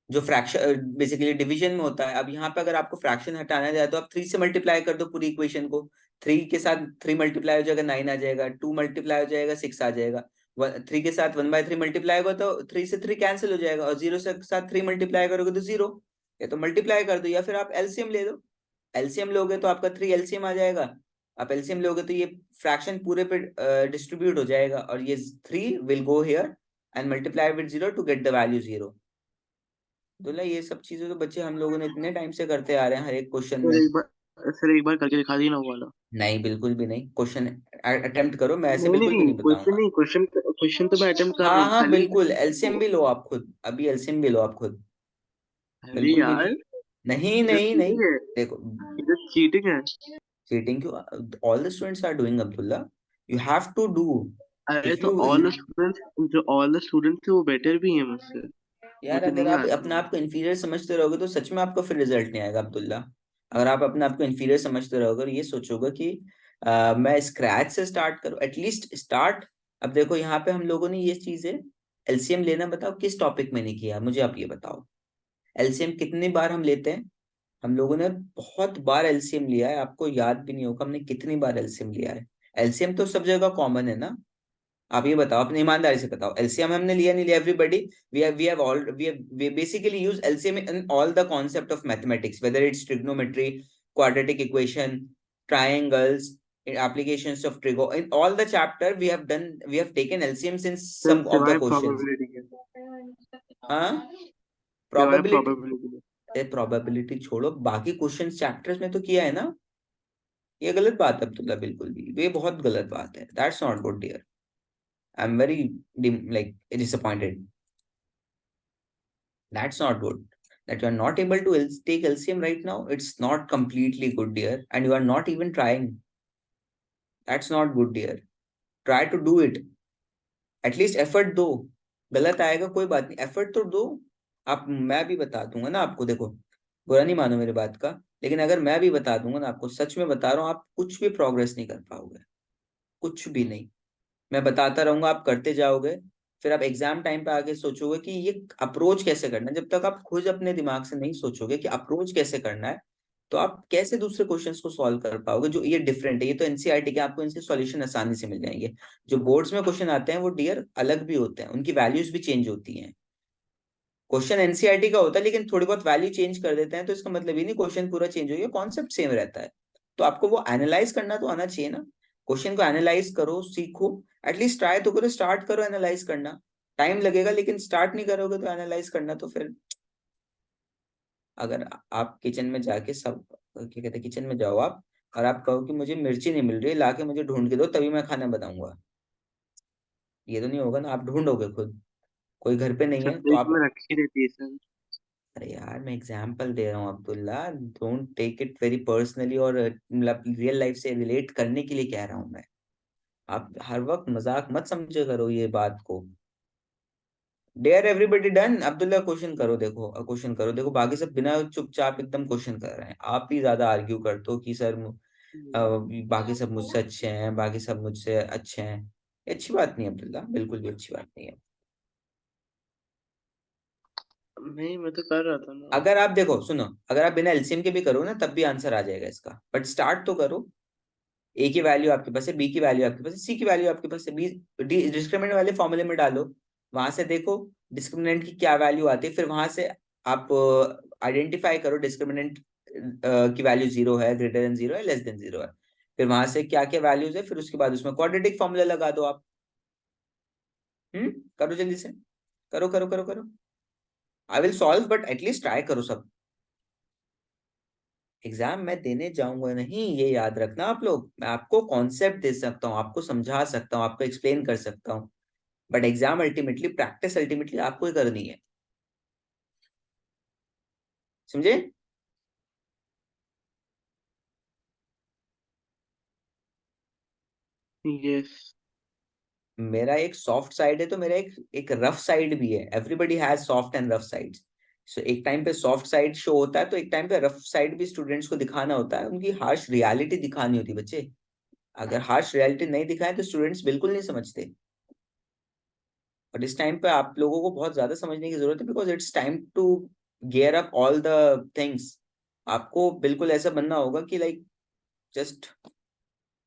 जो फ्रैक्शन बेसिकली डिवीजन में होता है. अब यहाँ पे अगर आपको फ्रैक्शन हटाना जाए तो आप 3 से मल्टीप्लाई कर दो पूरी इक्वेशन को. 3 के साथ 3 मल्टीप्लाई हो जाएगा 9 आ जाएगा. 2 मल्टीप्लाई हो जाएगा 6 आ जाएगा. 3 के साथ 1/3 मल्टीप्लाई होगा तो 3 से 3 कैंसिल हो जाएगा. और 0 से साथ 3 मल्टीप्लाई करोगे तो 0. या तो मल्टीप्लाई कर दो या फिर आप एलसीएम ले दो. एलसीएम लोगे तो आपका 3 एलसीएम आ जाएगा. आप एलसीएम लोगे तो ये फ्रैक्शन पूरे पे डिस्ट्रीब्यूट हो जाएगा और ये 3 will go here and multiply with 0 to get the value 0. तो ये सब चीजें तो बच्चे हम लोगों ने इतने टाइम से करते आ रहे हैं हर एक क्वेश्चन में. सर एक बार करके दिखा दी ना वो वाला. नहीं, बिल्कुल भी नहीं. क्वेश्चन अटेम्प्ट करो. मैं ऐसे नहीं बिल्कुल भी नहीं, नहीं बताऊंगा. क्वेश्चन तो मैं अटेम्प्ट कर रहा हाँ हूँ हाँ, खाली. बिल्कुल एलसीएम भी लो आप खुद. अभी एलसीएम भी लो आप खुद. अरे बिल्कुल भी यार, नहीं. नहीं इधर नहीं नहीं. चीटिंग है, देखो, इधर चीटिंग है. चीटिंग क्यों? All the students are doing Abdullah. You have to do. अरे इफ तो यू ऑल द स्टूडेंट्स थे वो बेटर भी हैं मुझसे. यार, मुझे अगर नहीं आप आ अपने रहा. आप को इन्फीरियर समझते रहोगे तो सच में आपको फिर रिजल्ट नहीं आएगा अब्दुल्ला. अगर आप अपने आप को इन्फीरियर समझते रहोगे और ये सोचोगे कि मैं स्क्रैच से स्टार्ट करूं, एटलीस्ट स्टार्ट. अब देखो, यहाँ पे हम लोगों ने ये चीजें एलसीएम लेना, बताओ किस टॉपिक में नहीं किया मुझे आप ये बताओ. एलसीएम कितनी बार हम लेते हैं? हम लोगों ने बहुत बार एलसीएम लिया है. आपको याद भी नहीं होगा हमने कितनी बार एलसीएम लिया है. एलसीएम तो सब जगह कॉमन है ना. आप ये बताओ, अपनी ईमानदारी से बताओ. एलसीएम हमने लिया नहीं लिया? Everybody. we basically use LCM in all the concept of mathematics, whether it's trigonometry, quadratic equation, triangles, in applications of trigo. In all the chapter we have taken LCM since sir some of the सिवाय questions. Probability के. हाँ, सिवाय probability. Probability के. Probability छोड़ो, बाकी question chapters में तो किया है ना. ये गलत बात है अब्दुल्ला, बिल्कुल भी. ये बहुत गलत बात है. That's not good dear. I'm very disappointed. That's not good. That you are not able to take LCM right now. It's not completely good, dear. And you are not even trying. That's not good, dear. Try to do it. At least effort दो. गलत आएगा कोई बात नहीं, effort तो दो. आप, मैं भी बता दूंगा ना आपको. देखो, बुरा नहीं मानो मेरी बात का, लेकिन अगर मैं भी बता दूंगा ना आपको, सच में बता रहा हूँ, आप कुछ भी प्रोग्रेस नहीं कर पाओगे. कुछ भी नहीं। मैं बताता रहूंगा, आप करते जाओगे, फिर आप एग्जाम टाइम पे आके सोचोगे कि ये अप्रोच कैसे करना है। जब तक आप खुद अपने दिमाग से नहीं सोचोगे कि अप्रोच कैसे करना है, तो आप कैसे दूसरे क्वेश्चंस को सॉल्व कर पाओगे जो ये डिफरेंट है। ये तो एनसीईआरटी के, आपको इनसे सॉल्यूशन आसानी से मिल जाएंगे। जो बोर्ड्स में क्वेश्चन आते हैं वो डियर अलग भी होते हैं, उनकी वैल्यूज भी चेंज होती हैं। क्वेश्चन एनसीईआरटी का होता है लेकिन थोड़ी बहुत वैल्यू चेंज कर देते हैं, तो इसका मतलब ये नहीं क्वेश्चन पूरा चेंज हो गया, कॉन्सेप्ट सेम रहता है। तो आपको वो एनालाइज करना तो आना चाहिए ना। क्वेश्चन को एनालाइज करो, सीखो, एटलीस्ट ट्राई तो करो, स्टार्ट करो एनालाइज करना। टाइम लगेगा लेकिन स्टार्ट नहीं करोगे तो एनालाइज करना, तो फिर अगर आप किचन में जाके सब क्या कहते हैं, किचन में जाओ आप और आप कहो कि मुझे मिर्ची नहीं मिल रही, लाके मुझे ढूंढ के दो तभी मैं खाना बनाऊंगा, ये तो नहीं होगा ना। आप ढूंढोगे खुद, कोई घर पे नहीं सर है तो फ्रिज आप। में रखी रहती है सर। अरे यार मैं एग्जांपल दे रहा हूँ Abdullah, don't take it very personally, और मतलब रियल लाइफ से रिलेट करने के लिए कह रहा हूँ मैं। आप हर वक्त मजाक मत समझे करो ये बात को। There everybody done? Abdullah question करो, देखो क्वेश्चन करो, देखो बाकी सब बिना चुपचाप एकदम क्वेश्चन कर रहे हैं, आप ही ज्यादा आर्ग्यू करते हो कि सर बाकी सब मुझसे अच्छे हैं, बाकी सब मुझसे अच्छे हैं। ये अच्छी बात नहीं है अब्दुल्ला, बिल्कुल भी अच्छी बात नहीं है। नहीं, मैं तो कर रहा था ना। अगर आप देखो सुनो, अगर आप बिना एलसीएम के भी करो ना तब भी आंसर आ जाएगा इसका, बट स्टार्ट तो करो। ए की वैल्यू आपके पास है, बी की वैल्यू आपके पास है, सी की वैल्यू आपके पास है, बी डिस्क्रिमिनेंट वाले फॉर्मूले में डालो, वहां से देखो डिस्क्रिमिनेंट की क्या वैल्यू आती है, फिर वहां से आप आइडेंटिफाई करो डिस्क्रिमिनेंट की वैल्यू 0 है, ग्रेटर देन 0 है, लेस देन 0 है, फिर वहां से क्या क्या वैल्यूज है, फिर उसके बाद उसमें क्वाड्रेटिक फॉर्मूला लगा दो आप। करो जल्दी से, करो करो करो करो। I will solve but at least try करो सब। एग्जाम मैं देने जाऊंगा नहीं, ये याद रखना आप लोग। मैं आपको कॉन्सेप्ट दे सकता हूँ, आपको समझा सकता हूँ, आपको एक्सप्लेन कर सकता हूँ, but exam ultimately, practice ultimately आपको ही करनी है। समझे? यस। मेरा एक सॉफ्ट साइड है तो मेरा एक रफ साइड भी है। Everybody has soft and rough sides. So एक टाइम पे सॉफ्ट साइड शो होता है तो एक टाइम पे रफ साइड भी स्टूडेंट्स को दिखाना होता है, उनकी हार्श रियलिटी दिखानी होती है बच्चे। अगर हार्श रियलिटी नहीं दिखाए तो स्टूडेंट्स बिल्कुल नहीं समझते। और इस टाइम पे आप लोगों को बहुत ज्यादा समझने की जरूरत है, because it's time to gear up all the things. आपको बिल्कुल ऐसा बनना होगा कि लाइक जस्ट,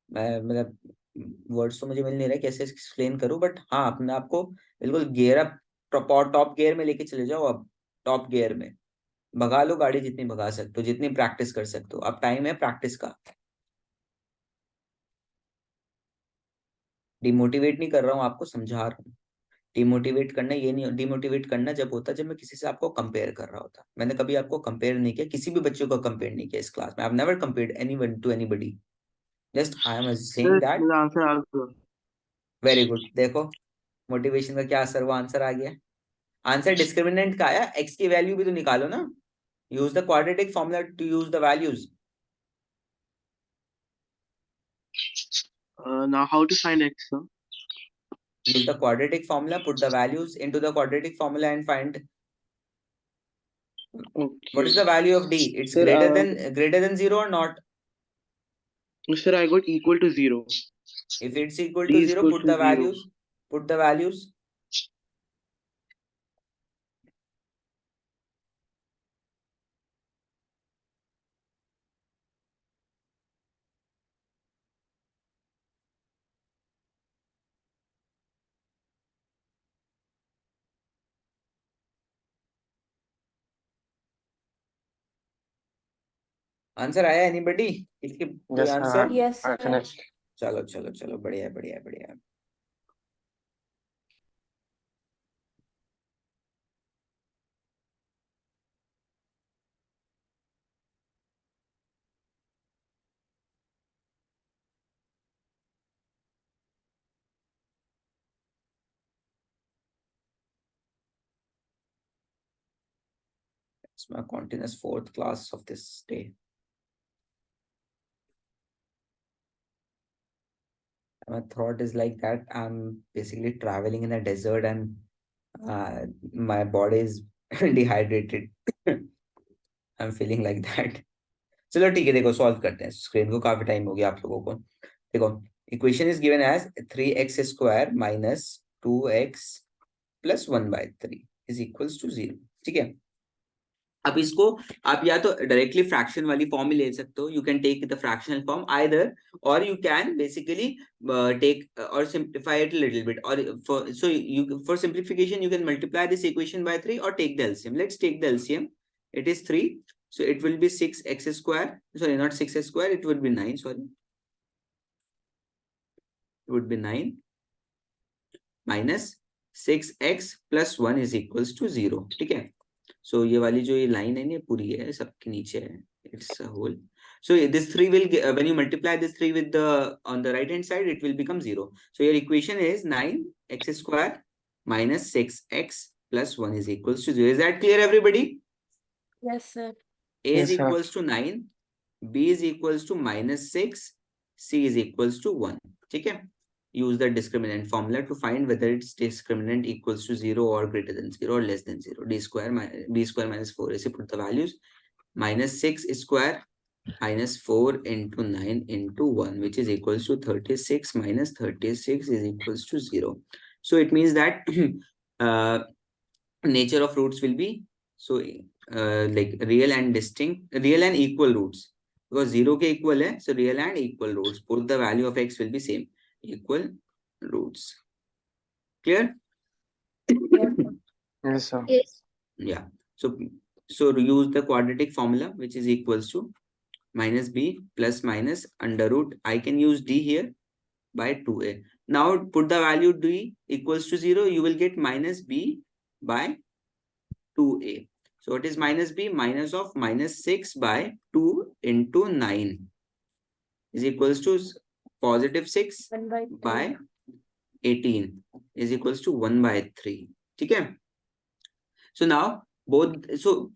मैं मतलब वर्ड्स तो मुझे मिल नहीं रहा कैसे एक्सप्लेन करूं, बट हाँ अपने आप को बिल्कुल गियर अप, टॉप गियर में लेके चले जाओ। अब टॉप गियर में भगा लो गाड़ी, जितनी भगा सकते हो, जितनी प्रैक्टिस कर सकते हो। अब टाइम है प्रैक्टिस का। डिमोटिवेट नहीं कर रहा हूँ आपको, समझा रहा हूँ। डिमोटिवेट करना ये नहीं, डिमोटिवेट करना जब होता है जब मैं किसी से आपको कंपेयर कर रहा होता। मैंने कभी आपको कंपेयर नहीं किया, किसी भी बच्चे को कंपेयर नहीं किया इस क्लास में। I have never compared anyone to anybody, just I am saying sir that. मेरा आंसर आ गया। वेरी गुड, देखो मोटिवेशन का क्या असर हुआ, आंसर आ गया। आंसर डिस्क्रिमिनेंट का आया, एक्स की वैल्यू भी तो निकालो ना। Use the quadratic formula to use the values. Now how to find x, sir? Use the quadratic formula, put the values into the quadratic formula and find what Okay. is the value of d. It's Sir, greater than 0 or not. sir, I got equal to 0. If it's equal D to is 0, equal put to the 0. values. Put the values. Answer आया anybody? इसके कोई Yes, answer? Yes, I sir. finished. चलो चलो चलो, बढ़िया बढ़िया बढ़िया। It's my continuous fourth class of this day. My thought is like that I'm basically traveling in a desert and my body is dehydrated. I'm feeling like that. चलो ठीक है, देखो सॉल्व करते हैं। स्क्रीन को काफी टाइम हो गया आप लोगों को। देखो Equation is given as 3x square minus 2x plus 1 by 3 is equals to 0. ठीक है, अब इसको आप या तो डायरेक्टली फ्रैक्शन वाली फॉर्म में ले सकते हो, you can take the fractional form either, और यू कैन बेसिकली टेक और सिंप्लीफाई इट लिटिल बिट, और for simplification you can multiply this equation by 3 or take the LCM. Let's take the LCM. It is 3, so it will be 6x square, sorry, not 6x square, it would be 9, sorry, it would be 9 minus 6x plus 1 is equals to 0. ठीक है, so ये वाली जो ये line है ये पूरी है, सबके नीचे है, it's a whole. So this 3 will when you multiply this 3 with the on the right hand side, it will become 0. So your equation is 9x square minus 6x plus 1 is equals to 0. Is that clear, everybody? Yes, sir. A is Yes, sir. equals to 9, B is equals to minus 6, C is equals to 1. ठीक है, use the discriminant formula to find whether its discriminant equals to 0 or greater than 0 or less than 0. B square minus 4. ऐसे put the values. Minus 6 square minus 4 into 9 into 1, which is equals to 36 minus 36 is equals to 0. So it means that nature of roots will be like real and distinct, real and equal roots, because 0 ke equal hai, so real and equal roots, both the value of x will be same, equal roots. Clear? Yes, sir. Yes, sir. Yes. Yeah, so use the quadratic formula, which is equals to minus b plus minus under root, I can use d here, by 2a. Now put the value d equals to 0, you will get minus b by 2a. So what is minus b? Minus of minus 6 by 2 into 9 is equals to positive 6 1 by 3. by 18 is equals to 1 by 3. ठीक है, so now both, so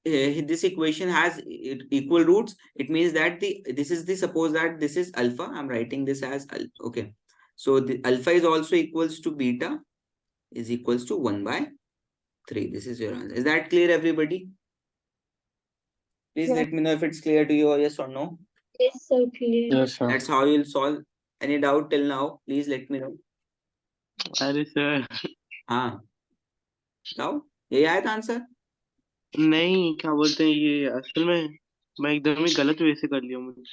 this equation has equal roots. It means that this is the, suppose that this is alpha, I'm writing this as alpha. Okay, so the alpha is also equals to beta is equals to 1 by 3. This is your answer. Is that clear, everybody? Please Yes. let me know if it's clear to you, or yes or no. Yes, sir. Clear. Yes, sir. That's how you'll solve. Any doubt till now, please let me know. अरे sir हाँ, बताओ, यही आया था answer? नहीं, क्या बोलते हैं ये, असल में मैं एकदम ही गलत वे से कर लिया मुझे।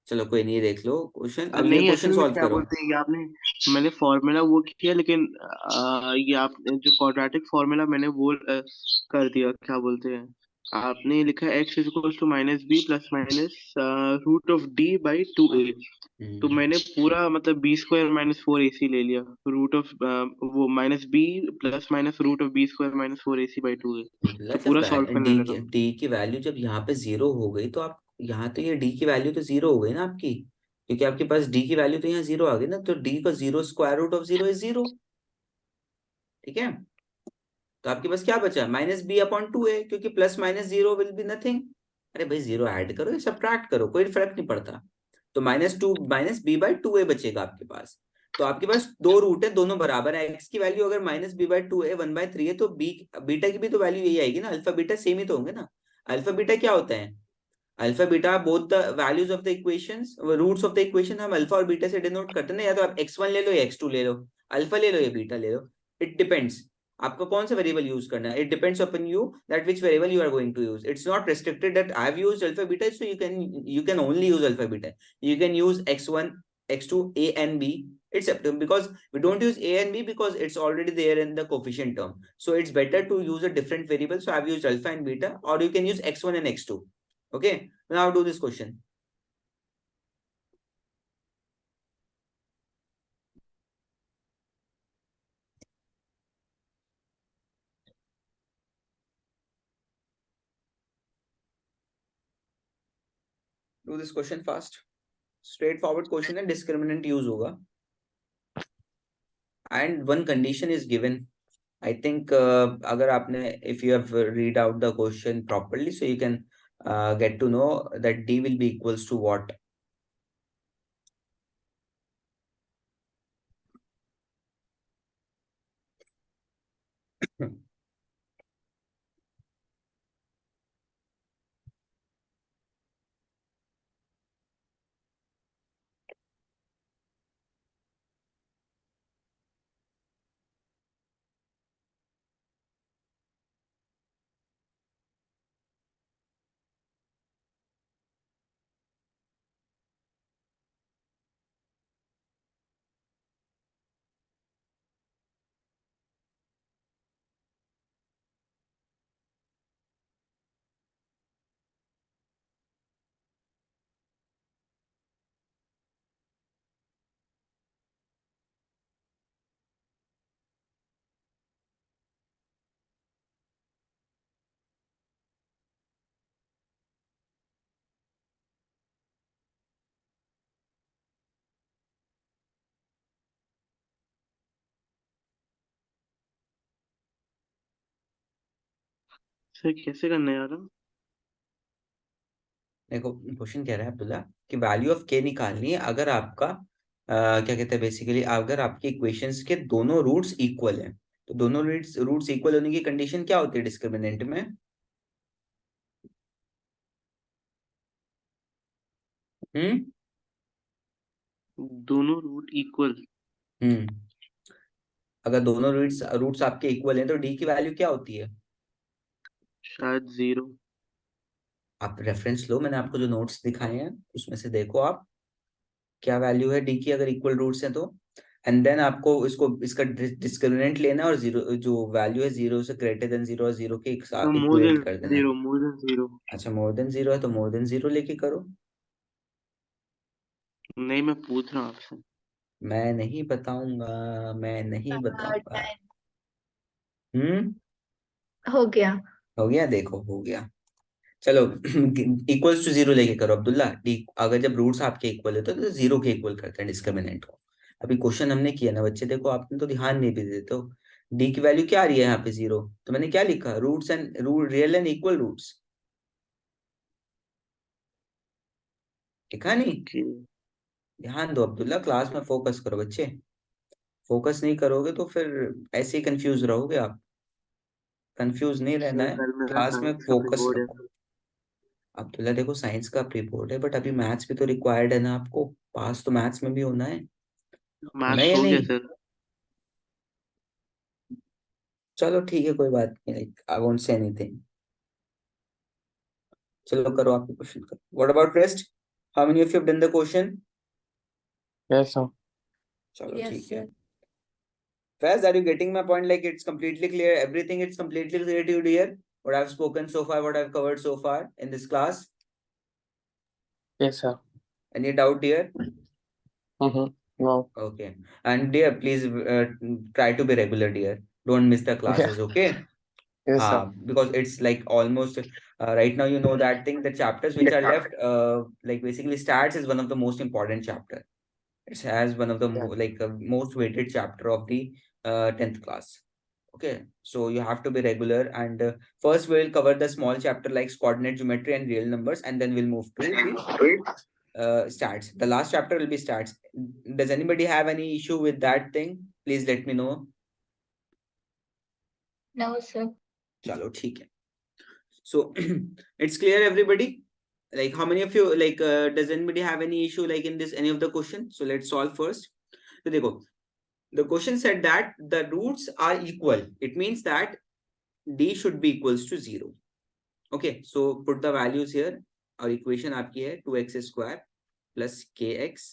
चलो कोई नहीं, देख लो क्वेश्चन, अब ये नहीं, क्वेश्चन असल में सॉल्व क्या करो. बोलते हैं, ये आपने, मैंने फॉर्मूला वो किया, लेकिन ये आप जो क्वाड्रेटिक फॉर्मूला मैंने वो कर दिया, क्या बोलते हैं, आपने लिखा x is equal to minus B plus minus root of D by 2a, तो मैंने पूरा मतलब बी स्क्वायर माइनस 4ac ले लिया, रूट ऑफ वो minus B plus minus root of B square minus 4ac by 2a, तो पूरा solve करने लगा। डी की वैल्यू जब यहाँ पे 0 हो गई, तो आप यहाँ तो ये डी की वैल्यू तो 0 हो गई ना आपकी, क्योंकि आपके पास डी की वैल्यू तो यहाँ 0 आ गई ना, तो डी का 0 स्क्वायर रूट ऑफ 0 इज 0. ठीक है, तो आपके पास क्या बचा? माइनस बी अपॉन 2a, क्योंकि plus minus 0 will be nothing. अरे भाई 0 ऐड करो या सब्ट्रैक्ट करो, कोई फर्क नहीं पड़ता. तो माइनस बी बाई 2a बचेगा आपके पास. तो आपके पास दो रूट है, दोनों बराबर है. एक्स की वैल्यू अगर minus B by 2a 1 by 3 है, तो बीटा की भी तो वैल्यू यही आएगी ना. अल्फा बीटा सेम ही तो होंगे ना. अल्फा बीटा क्या होता है? Alpha beta both the values of the equations, roots of the equation हम अल्फा और बीटा से डिनोट करते हैं. या तो आप x1 ले लो या x2 ले लो, अल्फा ले लो या बीटा ले लो. इट डिपेंड्स आपको कौन सा वेरिएबल यूज करना है. It depends upon you that which variable you are going to use. It's not restricted that I have used alpha beta, so you can only use alpha beta. You can use x1, x2, a and b. It's up to, because we don't use a and b because it's already there in the coefficient term. So it's better to use a different variable. So I've used alpha and beta, or you can use x1 and x2. Okay, now do this question. Do this question fast. Straightforward question है, discriminant use होगा. And one condition is given. I think अगर आपने, if you have read out the question properly, so you can get to know that d will be equals to what. Sir कैसे करना है यार? देखो question कह रहा है अब्दुल्ला कि वैल्यू ऑफ के निकालनी है अगर आपका क्या कहते हैं बेसिकली, अगर आपके इक्वेशंस के दोनों रूट्स इक्वल हैं। तो दोनों रूट्स इक्वल होने की कंडीशन क्या होती है डिस्क्रिमिनेंट में? दोनों रूट इक्वल। अगर दोनों रूट्स आपके इक्वल हैं तो डी की वैल्यू क्या होती है? शायद 0। आप रेफरेंस लो, मैंने आपको जो नोट्स दिखाए हैं उसमें से देखो आप क्या वैल्यू है डी की अगर इक्वल रूट्स हैं तो। एंड देन आपको इसका डिस्क्रिमिनेंट लेना है और जीरो, जो वैल्यू है जीरो से ग्रेटर देन जीरो और जीरो के एक तो साथ मोर इक्वेट देन कर देना है। 0, मोर देन 0। अच्छा मोर देन जीरो है तो मोर देन जीरो लेके करो। नहीं, मैं पूछ रहा हूँ आपसे। मैं नहीं बताऊंगा, मैं नहीं बताऊंगा। Done. हम्म हो गया। हो गया, देखो हो गया। चलो इक्वल्स टू जीरो लेके करो अब्दुल्ला। डी अगर जब रूट्स आपके इक्वल है तो जीरो के इक्वल करते हैं डिस्क्रिमिनेंट को। अभी क्वेश्चन हमने किया ना बच्चे, देखो आपने तो ध्यान नहीं भी देते हो। डी की वैल्यू क्या आ रही है यहाँ पे? जीरो। तो मैंने क्या लिखा? Roots and real and equal roots. लिखा नहीं? ओके। ध्यान दो अब्दुल्ला, क्लास में फोकस करो बच्चे। फोकस नहीं करोगे तो फिर ऐसे ही कंफ्यूज रहोगे आप। कंफ्यूज नहीं रहना सर है, कल मेरा क्लास में साइंस का फोकस प्रीबोर्ड रखो। है। अब्दुल्ला देखो साइंस का प्री बोर्ड है बट अभी मैथ्स भी तो रिक्वायर्ड है ना आपको। पास तो मैथ्स में भी होना है। होना है मैथ्स या हो गया नहीं? सर। चलो ठीक है, कोई बात नहीं, आई वोंट से एनीथिंग। चलो करो आपके क्वेश्चन करो। What about rest? How many of you have done the question? Yes, sir. चलो Yes, ठीक है। sir. Faz, are you getting my point? Like it's completely clear, everything it's completely clear to you, dear? What I've spoken so far, what I've covered so far in this class? Yes, sir. Any doubt, dear? No. Okay. And dear, please try to be regular, dear. Don't miss the classes, okay? Yes, sir. Because it's like almost right now, you know that thing, the chapters which are left, like basically stats is one of the most important chapter. It has one of the most weighted chapter of the 10th class. Okay, so you have to be regular. And first we'll cover the small chapter like coordinate geometry and real numbers, and then we'll move to the stats. The last chapter will be stats. Does anybody have any issue with that thing? Please let me know. No, sir. Chalo, theek hai. So it's clear, everybody? Like how many of you does anybody have any issue like in this any of the question? So let's solve first. So देखो, the question said that the roots are equal. It means that d should be equals to 0. Okay, so put the values here. Our equation आपकी है 2x square plus kx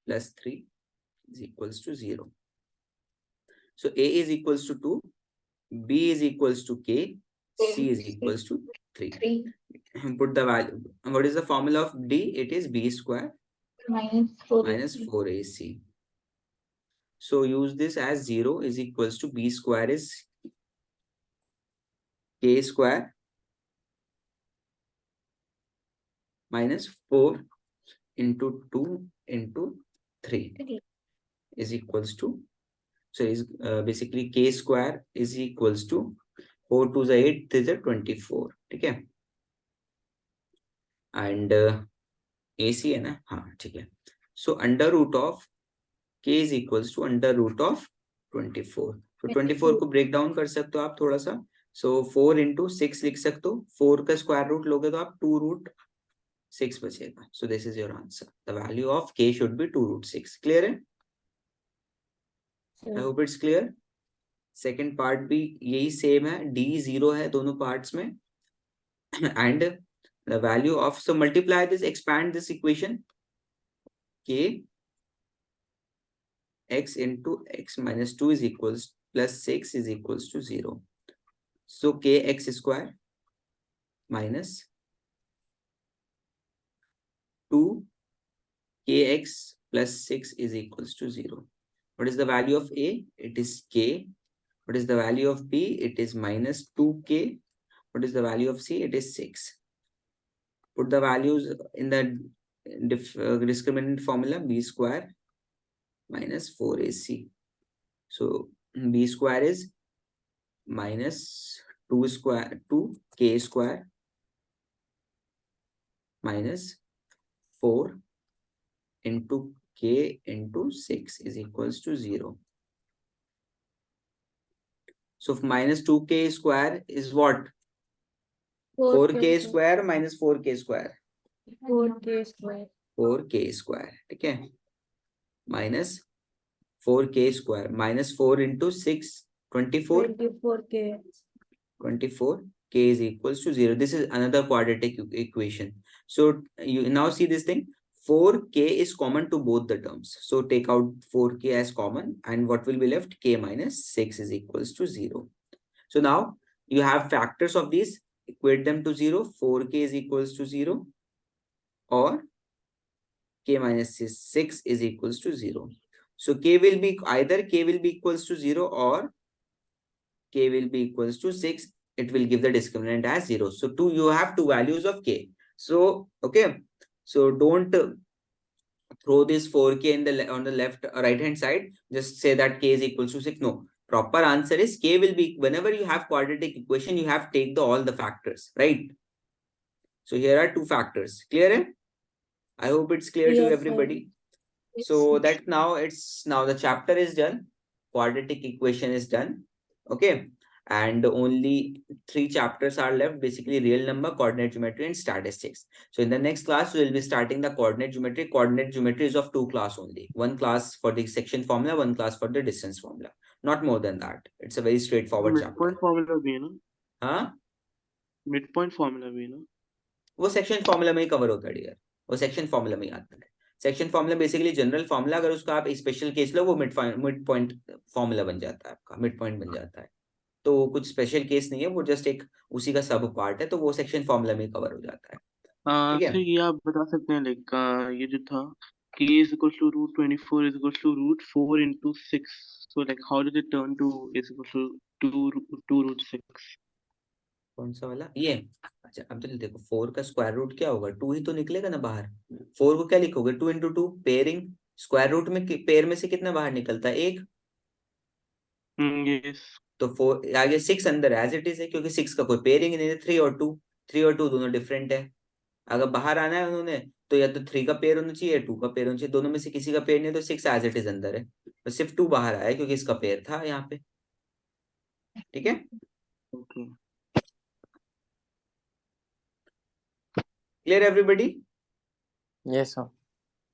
plus 3 is equals to 0. So a is equals to 2, b is equals to k, c is equals to 3. 3 Put the value. What is the formula of d? It is b square minus 4 minus 4ac. So use this as 0 is equals to b square is k square minus 4 into 2 into 3 is equals to, so is basically k square is equals to 4 to the 8 is a 24. Okay, and ac है ना? हाँ ठीक है. So under root of k is equals to under root of 24. So 24 को break down कर सकते हो आप थोड़ा सा. So 4 into 6 लिख सकते हो. 4 का square root लोगे तो आप 2 root 6 बचेगा. So this is your answer. The value of k should be 2 root 6. Clear है? I hope it's clear. Second part भी यही same है. D 0 है दोनों parts में. And the value of, so multiply this, expand this equation. K x into x minus 2 is equals plus 6 is equals to 0. So kx square minus 2 kx plus 6 is equals to 0. What is the value of a? It is k. What is the value of b? It is minus 2k. What is the value of c? It is 6. Put the values in the discriminant formula, b square minus 4ac. So b square is minus 2k square minus 4 into k into 6 is equals to 0. So minus 2k square is what? 4k square minus 4k square. 4k square. 4k square. Okay. Minus 4k square minus 4 into 6, 24. 24k. 24, k is equals to 0. This is another quadratic equation. So you now see this thing. 4k is common to both the terms. So take out 4k as common, and what will be left? K minus 6 is equals to 0. So now you have factors of these, equate them to 0. 4k is equals to 0, or k minus 6 is equals to 0. So k will be either k will be equals to 0 or k will be equals to 6. It will give the discriminant as 0. So you have two values of k. So okay, so don't throw this 4k in the on the left right hand side. Just say that k is equals to 6. No, proper answer is k will be, whenever you have quadratic equation, you have to take all the factors, right? So here are two factors. Clear? I hope it's clear to Yes, sir. everybody. So that now the chapter is done. Quadratic equation is done. Okay. And only 3 chapters are left, basically real number, coordinate geometry, and statistics. So in the next class, we will be starting the coordinate geometry. Coordinate geometry is of 2 classes only. 1 class for the section formula, 1 class for the distance formula. Not more than that. It's a very straightforward chapter. Midpoint formula भी है ना? हाँ? Midpoint formula भी है ना? वो section formula में ही cover होता है डियर, वो सेक्शन फॉर्मूला में ही आता है. Section formula basically general formula, अगर उसका आप स्पेशल केस लो वो मिड पॉइंट फॉर्मूला बन जाता है, आपका मिड पॉइंट बन जाता है. तो कुछ स्पेशल केस नहीं है, वो जस्ट एक उसी का सब पार्ट है, तो वो सेक्शन फॉर्मूला में कवर हो जाता है. ठीक है. सर ये आप बता सकते हैं लाइक ये जो था k is equals to root 24 is equals to root 4 into 6. So like how did it turn to is equals to 2 root 6? कौन सा वाला ये? अच्छा अब तो देखो 4 का स्क्वायर रूट क्या होगा? 2 ही तो निकलेगा ना बाहर. 4 को क्या लिखोगे? 2 into 2 पेयरिंग. स्क्वायर रूट में पेयर में से कितना बाहर निकलता है? 1. Yes. तो 4 आगे 6 अंदर एज इट इज है, क्योंकि 6 का कोई पेयरिंग नहीं है. 3 और 2 दोनों डिफरेंट है. अगर बाहर आना है उन्होंने तो या तो 3 का पेयर होना चाहिए या 2 का पेयर होना चाहिए. दोनों में से किसी का पेयर नहीं है, तो 6 एज इट इज अंदर है. तो सिर्फ 2 बाहर आया क्योंकि इसका पेयर था यहाँ पे. ठीक है. Okay. Clear everybody? Yes, sir.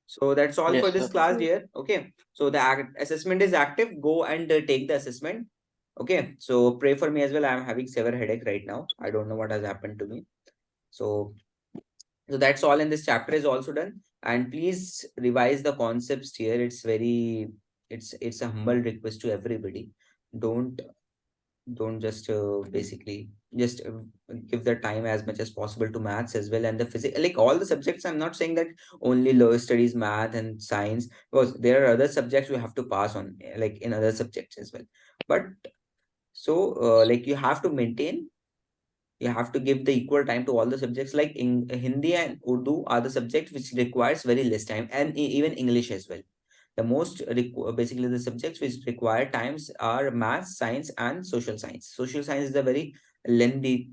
So that's all Yes, for this sir. class here. Okay, so the assessment is active. Go and take the assessment. Okay, so pray for me as well. I am having severe headache right now. I don't know what has happened to me. So that's all in this chapter is also done. And please revise the concepts here. It's a humble request to everybody. Don't just basically just give the time as much as possible to maths as well, and the physics, like all the subjects. I'm not saying that only lower studies, math and science, because there are other subjects we have to pass on, like in other subjects as well. But so like you have to maintain, you have to give the equal time to all the subjects. Like in Hindi and Urdu are the subjects which requires very less time, and even English as well. The most basically the subjects which require times are maths, science, and social science. Social science is a very lengthy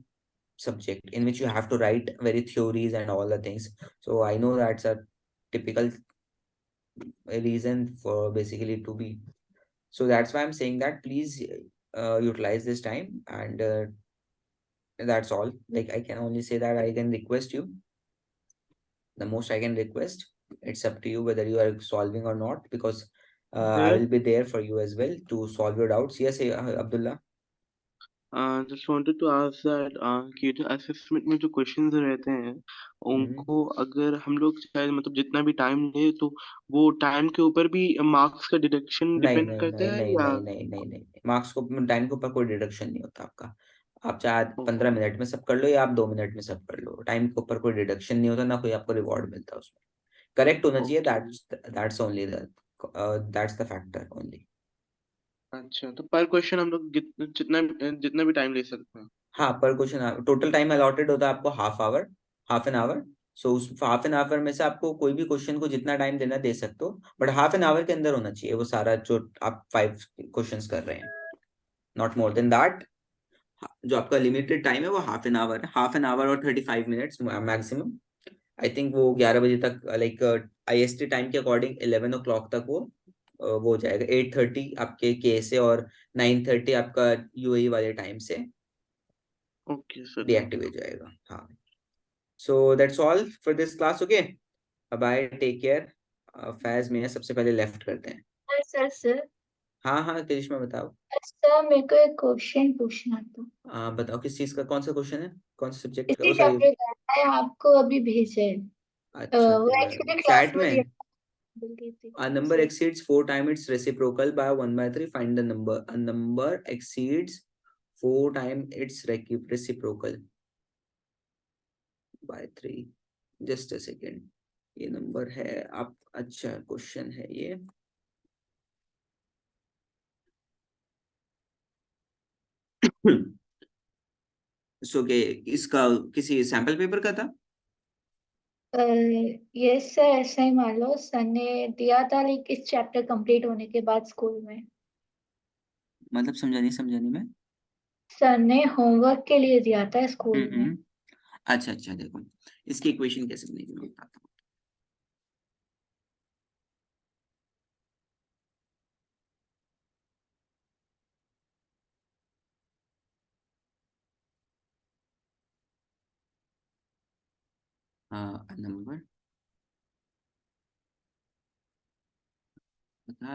subject in which you have to write very theories and all the things. So I know that's a typical reason for basically to be. So that's why I'm saying that please utilize this time, and that's all. Like I can only say that I can request you. The most I can request. It's up to you whether you are solving or not, because I will be there for you as well to solve your doubts. Yes, Abdullah. Just wanted to ask that कि जो assessment में जो questions रहते हैं उनको अगर हम लोग शायद मतलब जितना भी time ले तो वो time के ऊपर भी marks का deduction नहीं depend नहीं करता नहीं है नहीं या नहीं नहीं नहीं नहीं मार्क्स को टाइम के ऊपर कोई डिडक्शन नहीं होता आपका. आप चाहे 15 मिनट में सब कर लो या आप 2 मिनट में सब कर लो, टाइम के ऊपर कोई डिडक्शन नहीं होता, ना कोई आपको रिवॉर्ड मिलता उसमें. करेक्ट होना चाहिए. That's only that's the factor only. अच्छा तो पर क्वेश्चन हम लोग जितना भी टाइम ले सकते हैं. हाँ, पर क्वेश्चन टोटल टाइम अलॉटेड होता है आपको हाफ एन आवर. सो उस हाफ एन आवर में से आपको कोई भी क्वेश्चन को जितना टाइम देना दे सकते हो, बट हाफ एन आवर के अंदर होना चाहिए वो सारा जो आप 5 क्वेश्चंस कर रहे हैं, नॉट मोर देन दैट. जो आपका लिमिटेड टाइम है वो हाफ एन आवर है, हाफ एन आवर और 35 मिनट्स मैक्सिमम। आई थिंक वो 11 बजे तक, लाइक IST टाइम के अकॉर्डिंग 11 o'clock तक वो हो जाएगा। 8:30 आपके के से और 9:30 आपका UAE वाले टाइम से Okay, sir. डीएक्टिवेट हो जाएगा। हाँ, so that's all for this class. Okay, bye, take care. फैज में सबसे पहले लेफ्ट करते हैं। सर हाँ हाँ करिश्मा बताओ। सर मेरे को एक क्वेश्चन पूछना था। बताओ किस चीज का, कौन सा क्वेश्चन है, कौन सा सब्जेक्ट का? इसी ओ सॉरी, चैप्टर का है, आपको अभी भेजा है। अच्छा वो एक्चुअली क्लास चैट में दिया में। बोल रही थी। A number exceeds 4 times its reciprocal by 1/3. Find the number. A number exceeds 4 times its reciprocal by 3. Just a second. ये नंबर है आप, अच्छा क्वेश्चन है ये। सो के इसका किसी सैंपल पेपर का था? यस सर, ऐसा ही मान लो, सर ने दिया था लेकिन इस चैप्टर कंप्लीट होने के बाद स्कूल में। मतलब समझा नहीं मैं। सर ने होमवर्क के लिए दिया था स्कूल में। अच्छा अच्छा, देखो इसकी इक्वेशन कैसे बनेगी मैं बताता हूँ।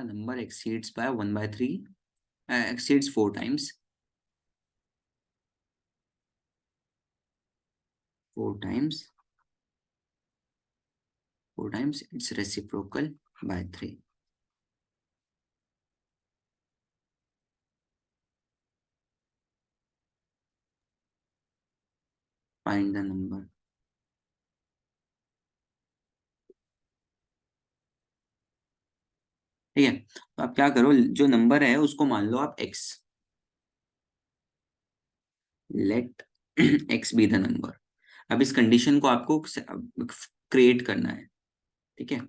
Number exceeds by 1/3, exceeds 4 times, 4 times its reciprocal by 3. Find the number. ठीक है, तो आप क्या करो, जो नंबर है उसको मान लो आप x, let x be the number. अब इस कंडीशन को आपको क्रिएट करना है, ठीक है।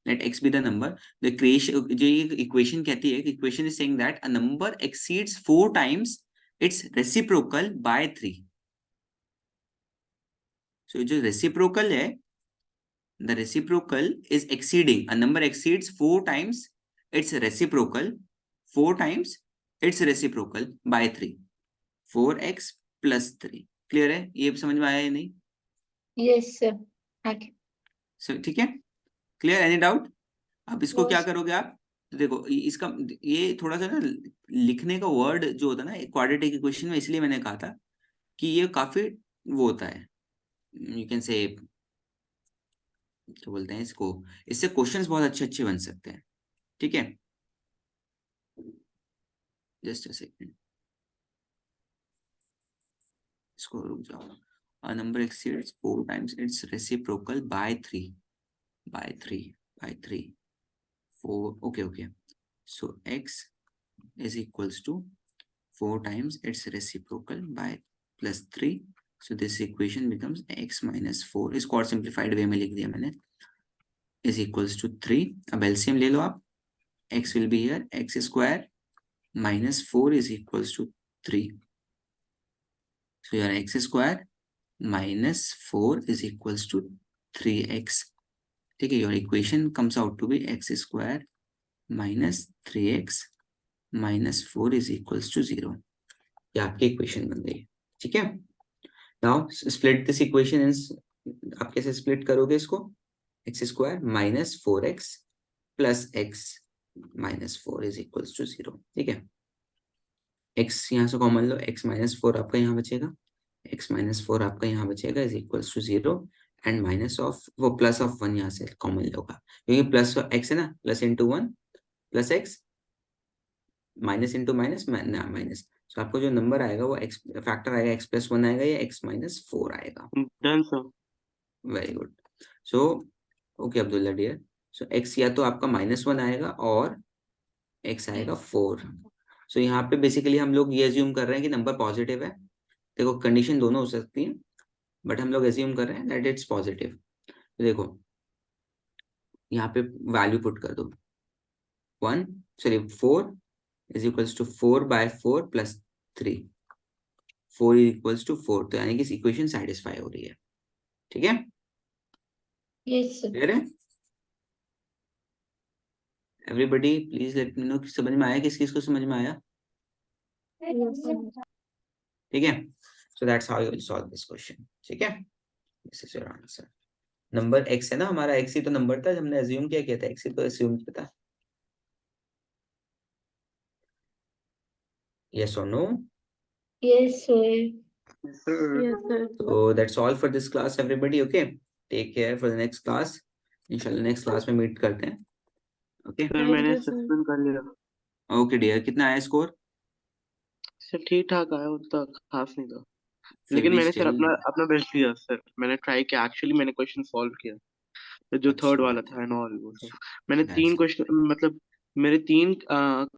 Let x be the number, the creation, जो ये इक्वेशन कहती है, equation is saying that a number exceeds 4 times its reciprocal by 3। So जो रेसिप्रोकल है, the reciprocal is exceeding, a number exceeds 4 times its reciprocal, 4 times its reciprocal by 3, 4x plus 3। Clear है? ये समझ में आया या नहीं? यस सर, आगे। सो ठीक है, क्लियर? Any doubt? अब इसको क्या Yes. करोगे आप? तो देखो इसका, ये थोड़ा सा ना लिखने का वर्ड जो होता है ना क्वाड्रेटिक इक्वेशन में, इसलिए मैंने कहा था कि ये काफी वो होता है, यू कैन से, क्या बोलते हैं इसको, इससे क्वेश्चंस बहुत अच्छे अच्छे बन सकते हैं, ठीक है। जस्ट अ सेकंड, इसको रुक जाओ। A number exceeds 4 times its reciprocal by 3, by 3, by 3, 4, okay, so x is equals to 4 times its reciprocal by plus 3, so this equation becomes x minus 4, इसको और simplified way में लिख दिया मैंने, is equals to 3। अब LCM ले लो आप, x will be here, x square minus 4 is equals to 3, so your x square minus 4 is equals to 3x, ठीक है। Your equation comes out to be x square minus 3x minus 4 is equals to 0। ये आपकी equation बन गई, ठीक है। Now split this equation in, आप कैसे स्प्लिट करोगे इसको? x square minus 4x plus x minus 4 is equals to 0, ठीक है। x यहाँ से कॉमन लो, x माइनस 4 आपका यहाँ बचेगा, x माइनस 4 आपका यहाँ बचेगा is equals to 0, and minus of वो प्लस ऑफ 1 यहाँ से कॉमन होगा, क्योंकि प्लस x है ना, plus into 1 plus x, minus into minus minus, तो आपको जो नंबर आएगा वो x फैक्टर आएगा, x प्लस 1 आएगा या x माइनस 4 आएगा। Done, sir. Very good. So okay Abdullah dear, so x या तो आपका -1 आएगा और x आएगा 4। सो यहाँ पे बेसिकली हम लोग ये अज्यूम कर रहे हैं कि नंबर पॉजिटिव है। देखो कंडीशन दोनों हो सकती है, बट हम लोग अज्यूम कर रहे हैं दैट इट्स पॉजिटिव। देखो यहाँ पे वैल्यू पुट कर दो, 4 is equals to 4/4 plus 3, 4 is equals to 4, तो यानी कि इक्वेशन सेटिस्फाई हो रही है। ठीक है, यस सर। क्लियर है everybody? Please let me know कि समझ में आया, किस किस को समझ में आया? Yes, sir. ठीक है, so that's how you will solve this question. ठीक है, this is your answer. Number x है ना हमारा, x ही तो नंबर था, हमने अज्यूम क्या किया था, x ही तो अज्यूम किया था। yes or no? Yes sir. Yes, sir. Yes, sir. So that's all for this class everybody. Okay, take care for the next class. इंशाल्लाह नेक्स्ट क्लास में मीट करते हैं। ओके सर Thank मैंने you, sir. Assessment कर लिया। Okay dear, कितना आया score? Sir ठीक ठाक आया, उतना खास नहीं था, फिर लेकिन भी मैंने सर स्टिल अपना अपना बेस्ट दिया सर। मैंने ट्राई किया, एक्चुअली मैंने क्वेश्चन सॉल्व किया, तो जो थर्ड अच्छा, वाला था एंड ऑल वो सब। मैंने that's 3 क्वेश्चन मतलब मेरे 3